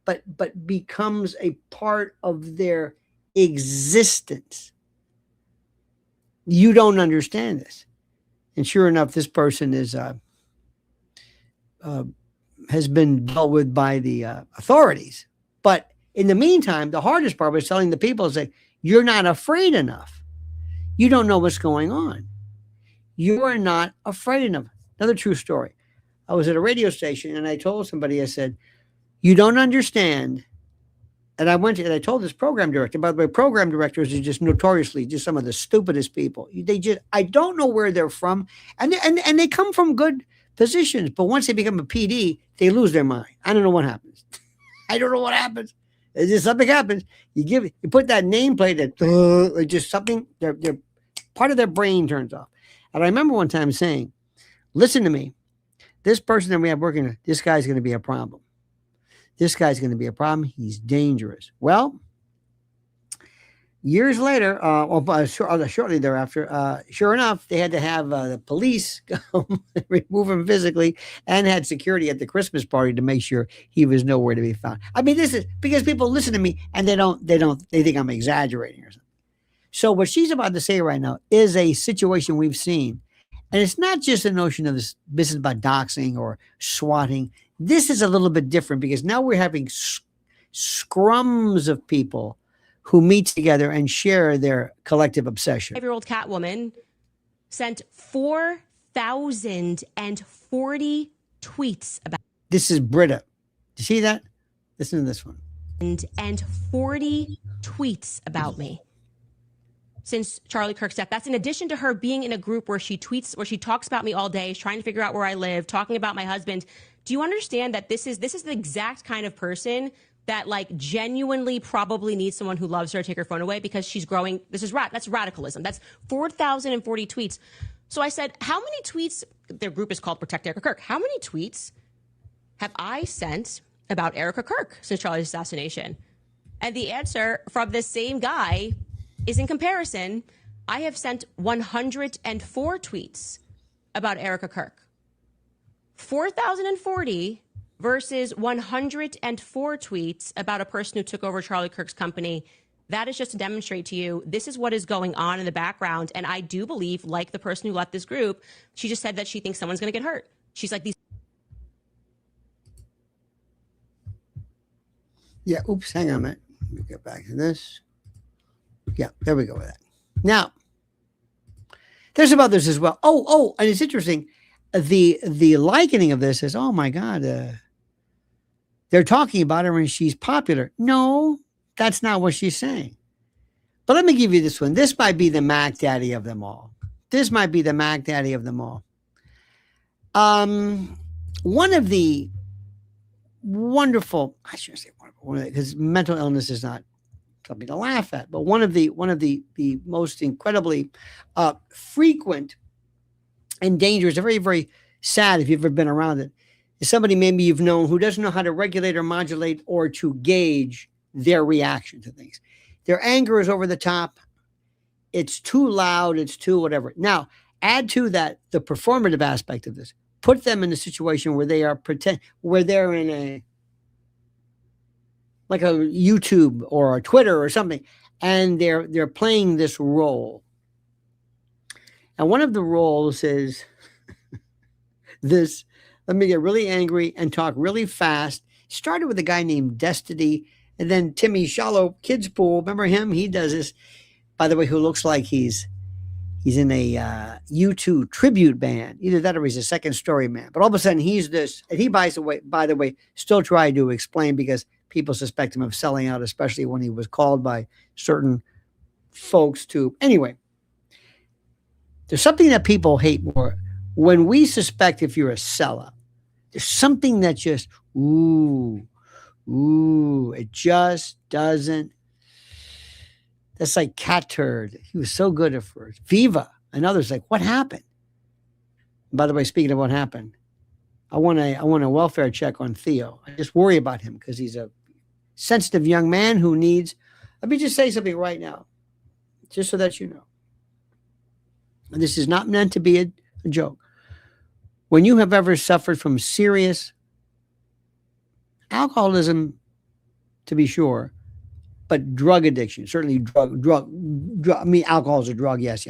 But becomes a part of their existence. You don't understand this. And sure enough, this person has been dealt with by the authorities. But in the meantime, the hardest part was telling the people is like, You're not afraid enough. You don't know what's going on. You are not afraid enough. Another true story. I was at a radio station and I told somebody, I said, you don't understand. And I told this program director, by the way, program directors are just notoriously just some of the stupidest people. I don't know where they're from. And they come from good positions, but once they become a PD, they lose their mind. I don't know what happens. I don't know what happens. It's just something happens. You put that nameplate that just something, their part of their brain turns off. And I remember one time saying, listen to me, this person that we have working, this guy's going to be a problem. This guy's going to be a problem. He's dangerous. Well, years later, shortly thereafter, sure enough, they had to have the police come remove him physically, and had security at the Christmas party to make sure he was nowhere to be found. I mean, this is because people listen to me and they think I'm exaggerating or something. So what she's about to say right now is a situation we've seen. And it's not just a notion of this business about doxing or swatting. This is a little bit different because now we're having scrums of people who meet together and share their collective obsession. 5-year-old Catwoman sent 4,040 tweets about. This is Britta. You see that? Listen to this one. And 40 tweets about me since Charlie Kirk's death. That's in addition to her being in a group where she tweets, where she talks about me all day, trying to figure out where I live, talking about my husband. Do you understand that this is the exact kind of person that like genuinely probably needs someone who loves her to take her phone away because she's growing? That's radicalism. That's 4,040 tweets. So I said, how many tweets? Their group is called Protect Erica Kirk. How many tweets have I sent about Erica Kirk since Charlie's assassination? And the answer from this same guy is, in comparison, I have sent 104 tweets about Erica Kirk. 4,040 versus 104 tweets about a person who took over Charlie Kirk's company. That is just to demonstrate to you, this is what is going on in the background. And I do believe, like the person who left this group, she just said that she thinks someone's going to get hurt. She's like, these. Yeah, oops, hang on a minute. Let me get back to this. Yeah, there we go with that. Now, there's some others as well. Oh, and it's interesting. The likening of this is, oh my God, they're talking about her and she's popular. No, that's not what she's saying. But let me give you this one. This might be the Mac Daddy of them all. One of the wonderful, I shouldn't say wonderful, because mental illness is not something to laugh at, but one of the most incredibly frequent and dangerous, very, very sad if you've ever been around it, is somebody maybe you've known who doesn't know how to regulate or modulate or to gauge their reaction to things. Their anger is over the top. It's too loud. It's too whatever. Now, add to that the performative aspect of this. Put them in a situation where they are where they're in a like a YouTube or a Twitter or something, and they're playing this role. And one of the roles is this: let me get really angry and talk really fast. Started with a guy named Destiny, and then Timmy Shallow Kids Pool. Remember him? He does this, by the way, who looks like he's in a U2 tribute band. Either that or he's a Second Story man. But all of a sudden he's this, and he, by the way, still trying to explain because people suspect him of selling out, especially when he was called by certain folks to. Anyway, there's something that people hate more. When we suspect if you're a sellout, there's something that just, it just doesn't. That's like cat turd. He was so good at first. Viva and others like, what happened? By the way, speaking of what happened, I want a welfare check on Theo. I just worry about him because he's a sensitive young man who needs. Let me just say something right now, just so that you know. And this is not meant to be a joke. When you have ever suffered from serious alcoholism, to be sure, but drug addiction, certainly drug. I mean, alcohol is a drug. Yes.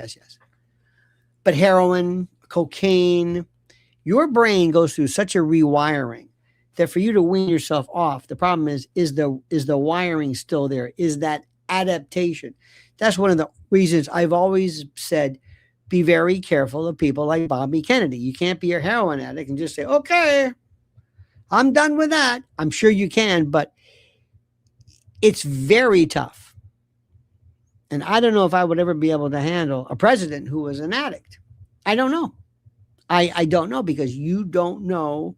But heroin, cocaine, your brain goes through such a rewiring that for you to wean yourself off, the problem is the wiring still there? Is that adaptation. That's one of the reasons I've always said, be very careful of people like Bobby Kennedy. You can't be a heroin addict and just say, okay, I'm done with that. I'm sure you can, but it's very tough. And I don't know if I would ever be able to handle a president who was an addict. I don't know. I don't know, because you don't know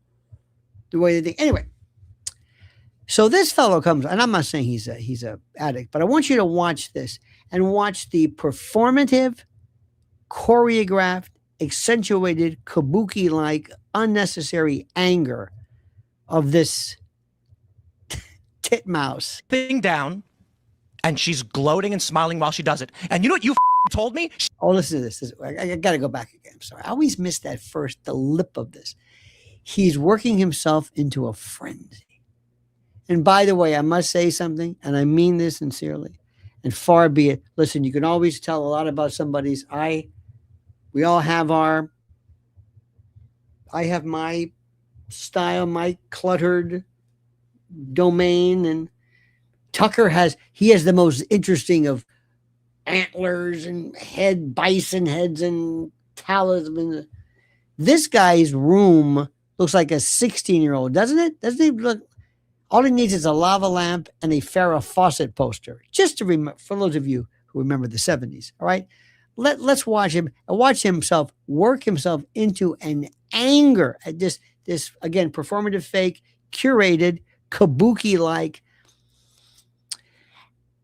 the way they think. Anyway, so this fellow comes, and I'm not saying he's a addict, but I want you to watch this and watch the performative, choreographed, accentuated, kabuki-like, unnecessary anger of this titmouse. Thing down, and she's gloating and smiling while she does it. And you know what you told me? Oh, listen to this. I got to go back again. I'm sorry. I always miss that the lip of this. He's working himself into a frenzy. And by the way, I must say something, and I mean this sincerely, and far be it. Listen, you can always tell a lot about somebody's. We all have I have my style, my cluttered domain, and Tucker has the most interesting of antlers and bison heads and talismans. This guy's room looks like a 16-year-old, doesn't it? Doesn't he look? All he needs is a lava lamp and a Farrah Fawcett poster, just to remember, for those of you who remember the 70s. All right, let's watch him and watch himself work himself into an anger at this again, performative, fake, curated, kabuki-like,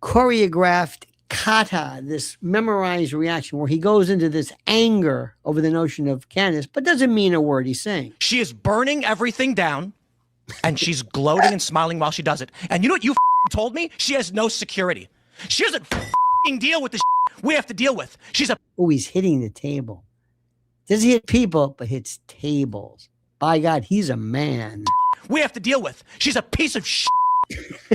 choreographed kata, this memorized reaction where he goes into this anger over the notion of Candace, but doesn't mean a word he's saying. She is burning everything down, and she's gloating and smiling while she does it. And you know what you told me? She has no security. She doesn't deal with the we have to deal with. He's hitting the table. Doesn't hit people, but hits tables. By God, he's a man. We have to deal with. She's a piece of shit.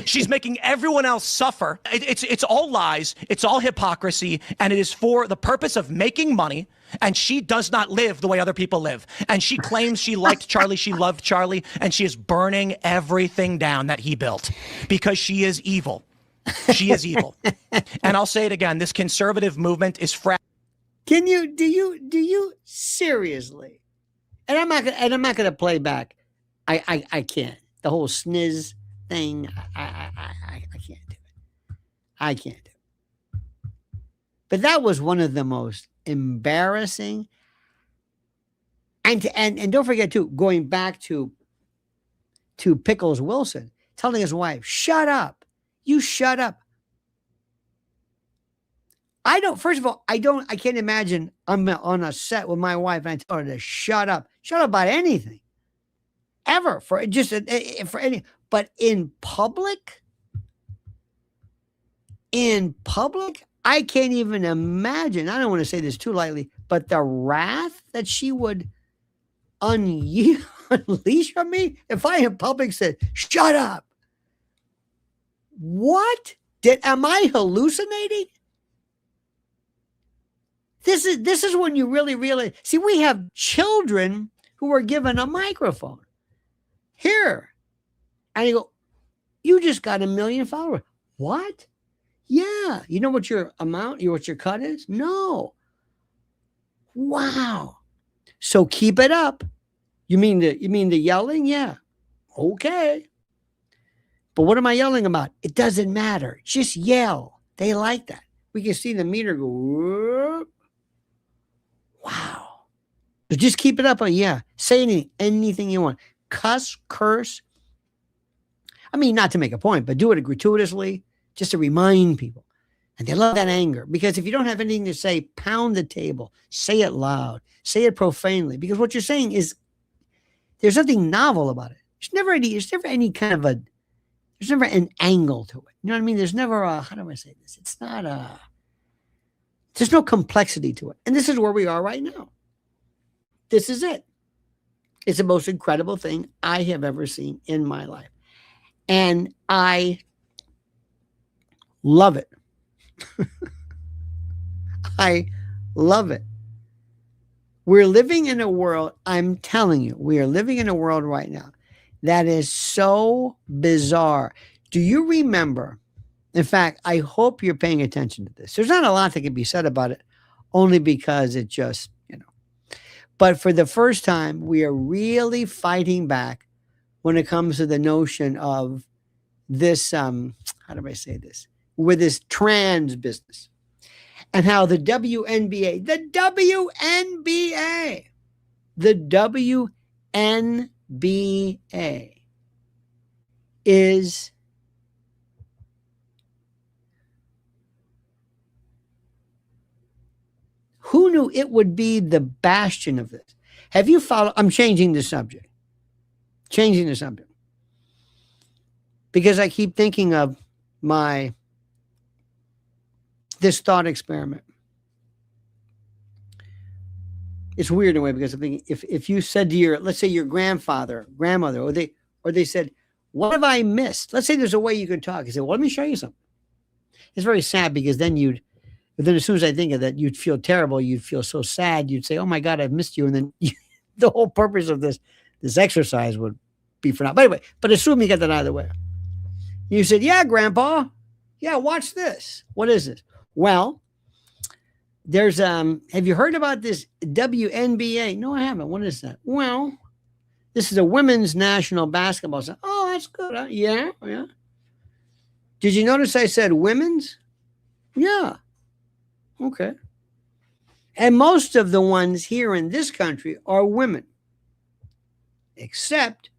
She's making everyone else suffer. It's all lies. It's all hypocrisy. And it is for the purpose of making money. And she does not live the way other people live. And she claims she liked Charlie. She loved Charlie. And she is burning everything down that he built because she is evil. She is evil. And I'll say it again. This conservative movement is do you seriously? And I'm not gonna play back. I can't. The whole sniz thing, I can't do it. I can't do it. But that was one of the most embarrassing. And don't forget too, going back to Pickles Wilson telling his wife, "Shut up. You shut up." First of all, I can't imagine I'm on a set with my wife and I tell her to shut up about anything ever for any, but in public, I can't even imagine. I don't want to say this too lightly, but the wrath that she would unleash on me if I in public said, "Shut up." What? Am I hallucinating? This is when you really realize. See, we have children who are given a microphone. Here. And you go, "You just got 1 million followers." What? Yeah. You know what your cut is? No. Wow. So keep it up. You mean the yelling? Yeah. Okay. But what am I yelling about? It doesn't matter. Just yell. They like that. We can see the meter go, whoop. Wow. So just keep it up. Yeah. Say anything you want. Cuss, curse. I mean, not to make a point, but do it gratuitously, just to remind people. And they love that anger, because if you don't have anything to say, pound the table, say it loud, say it profanely, because what you're saying is there's nothing novel about it. There's never any kind of there's never an angle to it. You know what I mean? There's never how do I say this? It's not there's no complexity to it. And this is where we are right now. This is it. It's the most incredible thing I have ever seen in my life. And I love it. I love it. We're living in a world, I'm telling you, we are living in a world right now that is so bizarre. Do you remember, In fact, I hope you're paying attention to this. There's not a lot that can be said about it, only because it just, But for the first time, we are really fighting back when it comes to the notion of this, how do I say this? With this trans business. And how the WNBA is who knew it would be the bastion of this? Have you followed? I'm changing the subject. Because I keep thinking of this thought experiment. It's weird in a way, because I'm thinking, if you said to let's say your grandfather, grandmother, or they said, what have I missed? Let's say there's a way you could talk. You say, well, let me show you something. It's very sad, because then as soon as I think of that, you'd feel terrible. You'd feel so sad. You'd say, oh my God, I've missed you. And then the whole purpose of this exercise would be for naught. But anyway, assume you got that out of the way. You said, yeah, Grandpa. Yeah, watch this. What is this? Well, there's, have you heard about this WNBA? No, I haven't. What is that? Well, this is a women's national basketball. Oh, that's good. Huh? Yeah. Did you notice I said women's? Yeah. Okay. And most of the ones here in this country are women, except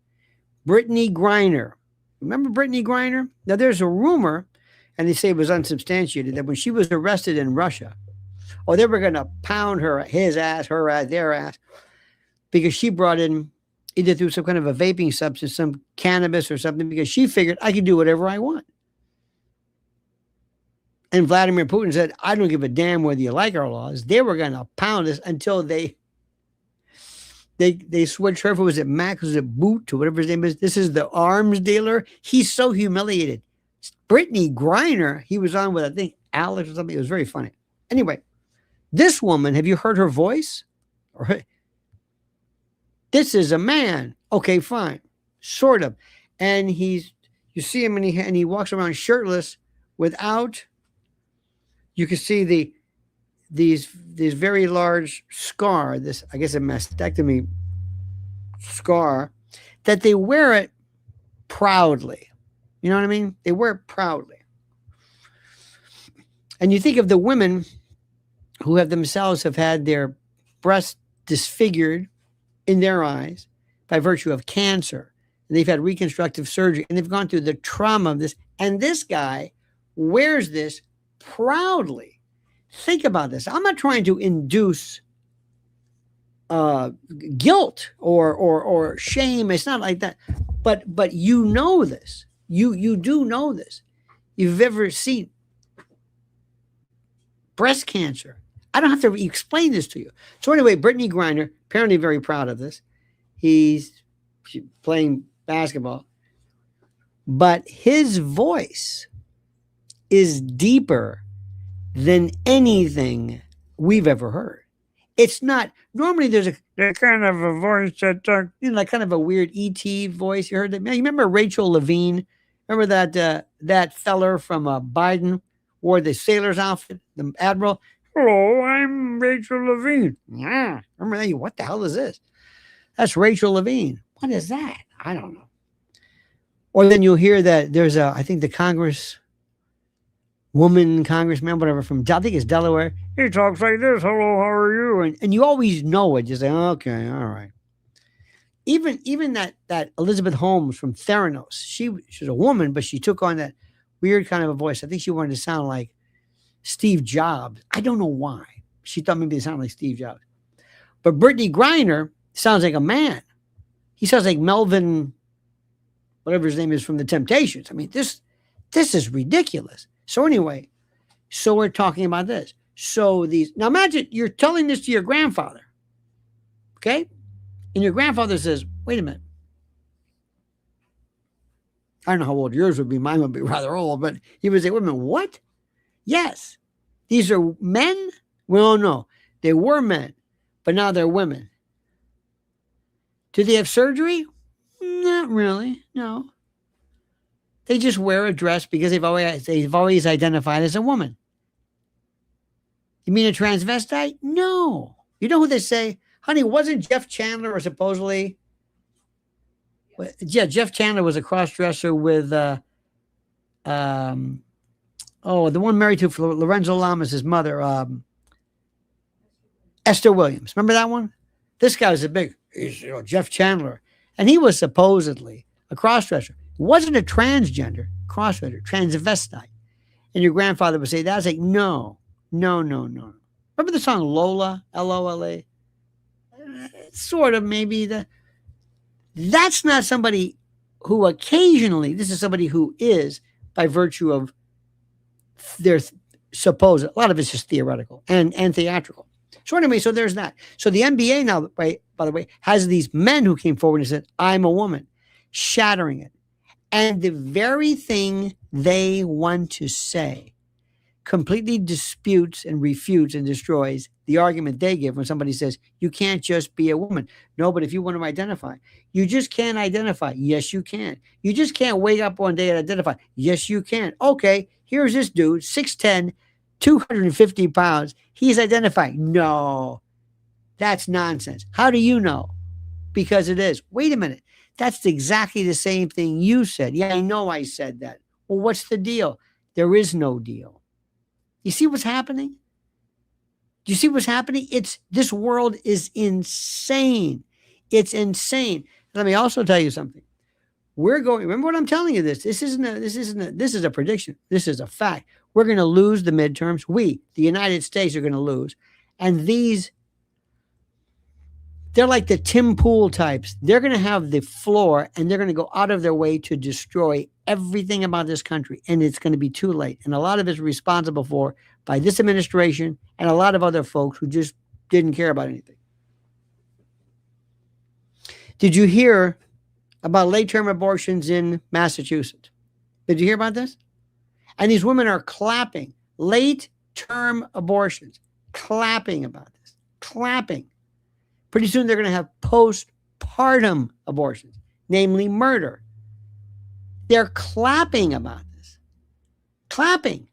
Brittany Griner. Remember Brittany Griner? Now, there's a rumor, and they say it was unsubstantiated, that when she was arrested in Russia, they were going to pound his ass, her ass, their ass, because she brought in either through some kind of a vaping substance, some cannabis or something, because she figured I could do whatever I want. And Vladimir Putin said, I don't give a damn whether you like our laws. They were going to pound us until they switched her. Was it Max? Was it Boot? To whatever his name is. This is the arms dealer. He's so humiliated. Brittany Griner, he was on with, I think, Alex or something. It was very funny. Anyway, this woman, have you heard her voice? This is a man. Okay, fine. Sort of. And you see him, and he walks around shirtless without, you can see these very large scar, this, I guess, a mastectomy scar, that they wear it proudly. You know what I mean? They wear it proudly. And you think of the women who themselves have had their breasts disfigured in their eyes by virtue of cancer. And they've had reconstructive surgery, and they've gone through the trauma of this. And this guy wears this proudly. Think about this. I'm not trying to induce guilt or shame. It's not like that. But you know this. You do know this. You've ever seen breast cancer. I don't have to explain this to you. So anyway, Brittany Griner, apparently very proud of this. He's playing basketball. But his voice is deeper than anything we've ever heard. It's not, normally there's a kind of a voice that, like kind of a weird ET voice. You heard that? Man, you remember Rachel Levine? Remember that feller from Biden wore the sailor's outfit, the admiral? Hello, I'm Rachel Levine. Yeah. Remember that? What the hell is this? That's Rachel Levine. What is that? I don't know. Or then you'll hear that there's I think the congressman, whatever, from, I think it's Delaware. He talks like this. Hello, how are you? And you always know it. You say, okay, all right. Even that Elizabeth Holmes from Theranos, she's a woman, but she took on that weird kind of a voice. I think she wanted to sound like Steve Jobs. I don't know why. She thought maybe it sounded like Steve Jobs. But Brittany Griner sounds like a man. He sounds like Melvin, whatever his name is, from The Temptations. I mean, this is ridiculous. So anyway, so we're talking about this. So now imagine you're telling this to your grandfather, okay? And your grandfather says, wait a minute. I don't know how old yours would be. Mine would be rather old, but he would say, wait a minute, what? Yes. These are men? Well, no. They were men, but now they're women. Do they have surgery? Not really, no. They just wear a dress because they've always identified as a woman. You mean a transvestite? No. You know who they say? Honey, wasn't Jeff Chandler or supposedly? Yeah, Jeff Chandler was a cross-dresser with, the one married to Lorenzo Lamas' mother, Esther Williams. Remember that one? This guy was Jeff Chandler. And he was supposedly a cross-dresser. He wasn't a transgender cross-dresser, transvestite. And your grandfather would say that. I was like, no. Remember the song Lola, Lola? Sort of, maybe. That's not somebody who occasionally, this is somebody who is, by virtue of their supposed, a lot of it's just theoretical and theatrical. So anyway, so there's that. So the NBA now, by the way, has these men who came forward and said, I'm a woman, shattering it. And the very thing they want to say completely disputes and refutes and destroys the argument they give when somebody says, you can't just be a woman. No, but if you want to identify, you just can't identify. Yes, you can. You just can't wake up one day and identify. Yes, you can. Okay, here's this dude, 6'10", 250 pounds. He's identifying. No, that's nonsense. How do you know? Because it is. Wait a minute. That's exactly the same thing you said. Yeah, I know I said that. Well, what's the deal? There is no deal. You see what's happening? Do you see what's happening? This world is insane. It's insane. Let me also tell you something. Remember what I'm telling you this. This is a prediction. This is a fact. We're going to lose the midterms. The United States, are going to lose. And they're like the Tim Pool types. They're going to have the floor and they're going to go out of their way to destroy everything about this country. And it's going to be too late. And a lot of it's responsible by this administration and a lot of other folks who just didn't care about anything. Did you hear about late-term abortions in Massachusetts? Did you hear about this? And these women are clapping. Late-term abortions. Clapping about this. Clapping. Pretty soon they're going to have postpartum abortions, namely murder. They're clapping about this. Clapping.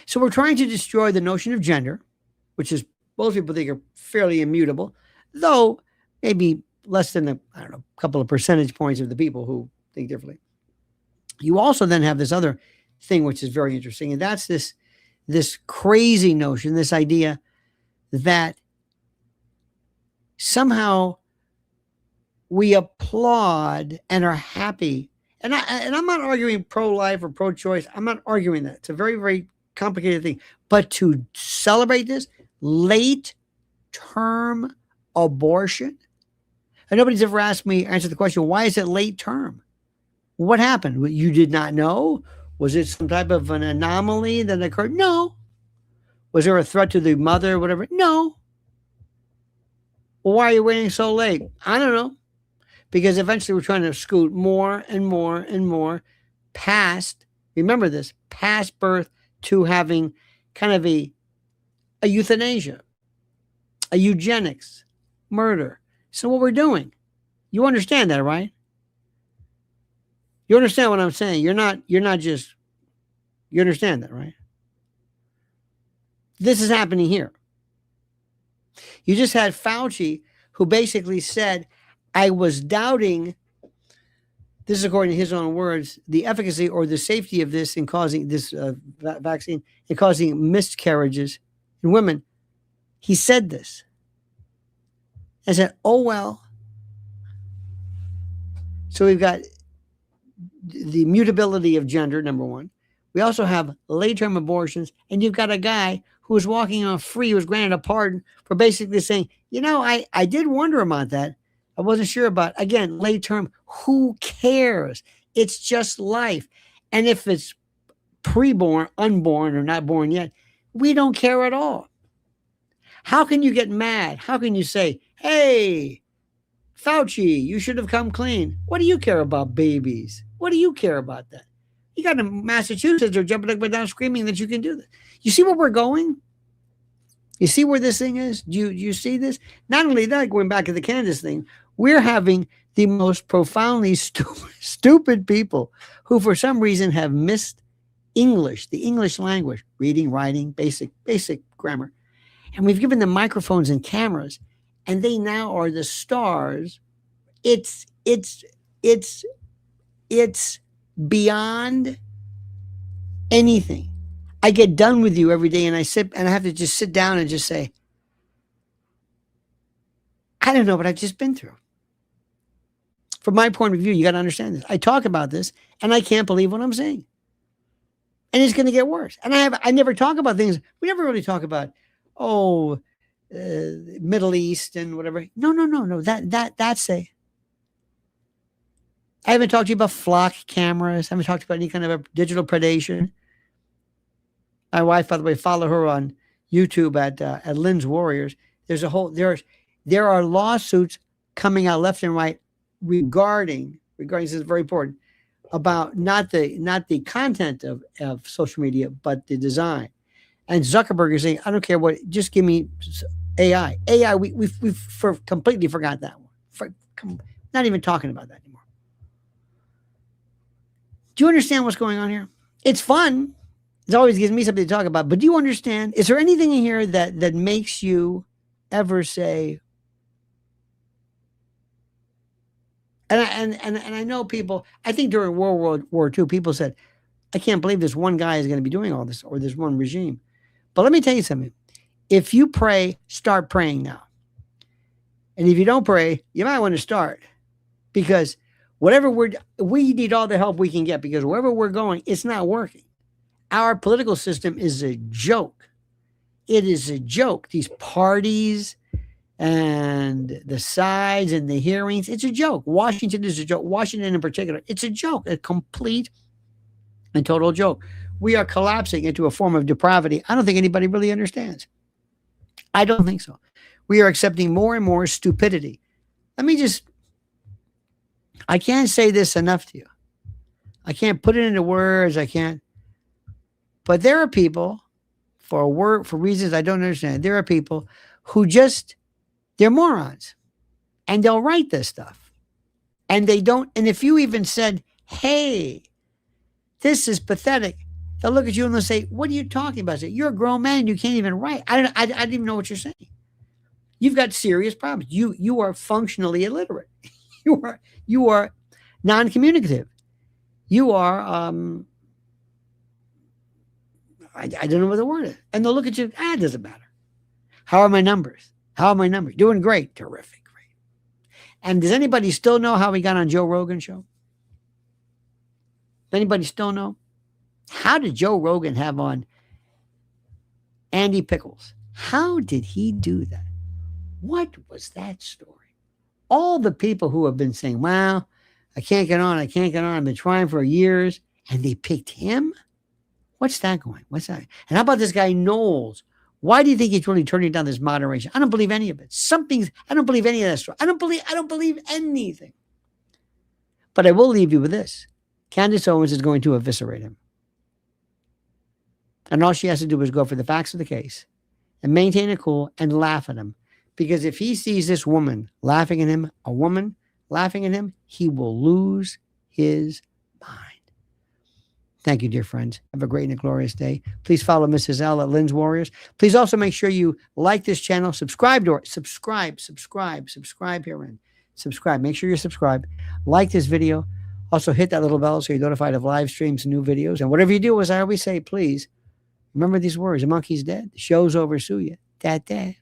So we're trying to destroy the notion of gender, which is most people think are fairly immutable, though maybe less than a couple of percentage points of the people who think differently. You also then have this other thing which is very interesting, and that's this crazy notion, this idea that somehow we applaud and are happy. And I'm not arguing pro-life or pro-choice. I'm not arguing that. It's a very, very complicated thing. But to celebrate this late-term abortion, and nobody's ever answered the question, why is it late term? What happened? You did not know? Was it some type of an anomaly that occurred? No. Was there a threat to the mother or whatever? No. Well, why are you waiting so late? I don't know. Because eventually we're trying to scoot more and more and more past, remember this, past birth to having kind of a euthanasia, a eugenics, murder. So what we're doing, you understand that, right? You understand what I'm saying? You understand that, right? This is happening here. You just had Fauci, who basically said, I was doubting, this is according to his own words, the efficacy or the safety of this in causing this vaccine, in causing miscarriages in women. He said this. I said, oh, well. So we've got the mutability of gender, number one. We also have late-term abortions, and you've got a guy who was walking on free, who was granted a pardon for basically saying, I did wonder about that. I wasn't sure about, again, late term. Who cares? It's just life. And if it's preborn, unborn, or not born yet, we don't care at all. How can you get mad? How can you say, hey, Fauci, you should have come clean? What do you care about babies? What do you care about that? You got in Massachusetts, they're jumping up and down screaming that you can do this. You see where we're going? You see where this thing is? Do you see this? Not only that, going back to the Candace thing, we're having the most profoundly stupid people who for some reason have missed English, the English language, reading, writing, basic grammar. And we've given them microphones and cameras, and they now are the stars. It's beyond anything. I get done with you every day and I have to just sit down and just say, I don't know what I've just been through. From my point of view, you got to understand this. I talk about this and I can't believe what I'm saying. And it's going to get worse. And I never talk about things. We never really talk about, Middle East and whatever. No. That's I haven't talked to you about flock cameras. I haven't talked about any kind of a digital predation. My wife, by the way, follow her on YouTube at Lynn's Warriors. There are lawsuits coming out left and right regarding this is very important, about not the content of social media, but the design. And Zuckerberg is saying, I don't care what, just give me AI. We've completely forgot that one. Not even talking about that anymore. Do you understand what's going on here? It's fun. It always gives me something to talk about. But do you understand? Is there anything in here that makes you ever say? And I know people. I think during World War II, people said, "I can't believe this one guy is going to be doing all this, or this one regime." But let me tell you something. If you pray, start praying now. And if you don't pray, you might want to start, because we need all the help we can get, because wherever we're going, it's not working. Our political system is a joke. It is a joke. These parties and the sides and the hearings, it's a joke. Washington is a joke. Washington in particular, it's a joke, a complete and total joke. We are collapsing into a form of depravity I don't think anybody really understands. I don't think so. We are accepting more and more stupidity. I can't say this enough to you. I can't put it into words. I can't. But there are people, for reasons I don't understand, there are people who they're morons. And they'll write this stuff. And they don't. And if you even said, hey, this is pathetic, they'll look at you and they'll say, what are you talking about? Say, you're a grown man. You can't even write. I didn't even know what you're saying. You've got serious problems. You are functionally illiterate. You are non-communicative. You are, I don't know what the word is. And they'll look at you, it doesn't matter. How are my numbers? Doing great. Terrific. Great. And does anybody still know how we got on Joe Rogan's show? Does anybody still know? How did Joe Rogan have on Andy Pickles? How did he do that? What was that story? All the people who have been saying, wow, I can't get on. I've been trying for years. And they picked him? What's that going? What's that? And how about this guy, Knowles? Why do you think he's really turning down this moderation? I don't believe any of it. I don't believe any of that story. I don't believe anything. But I will leave you with this. Candace Owens is going to eviscerate him. And all she has to do is go for the facts of the case and maintain a cool and laugh at him. Because if he sees this woman laughing at him, a woman laughing at him, he will lose his mind. Thank you, dear friends. Have a great and a glorious day. Please follow Mrs. L at Lynn's Warriors. Please also make sure you like this channel, subscribe herein. Subscribe. Make sure you're subscribed. Like this video. Also hit that little bell so you're notified of live streams and new videos. And whatever you do, as I always say, please remember these words. The monkey's dead. The show's over. Sue ya. Dad.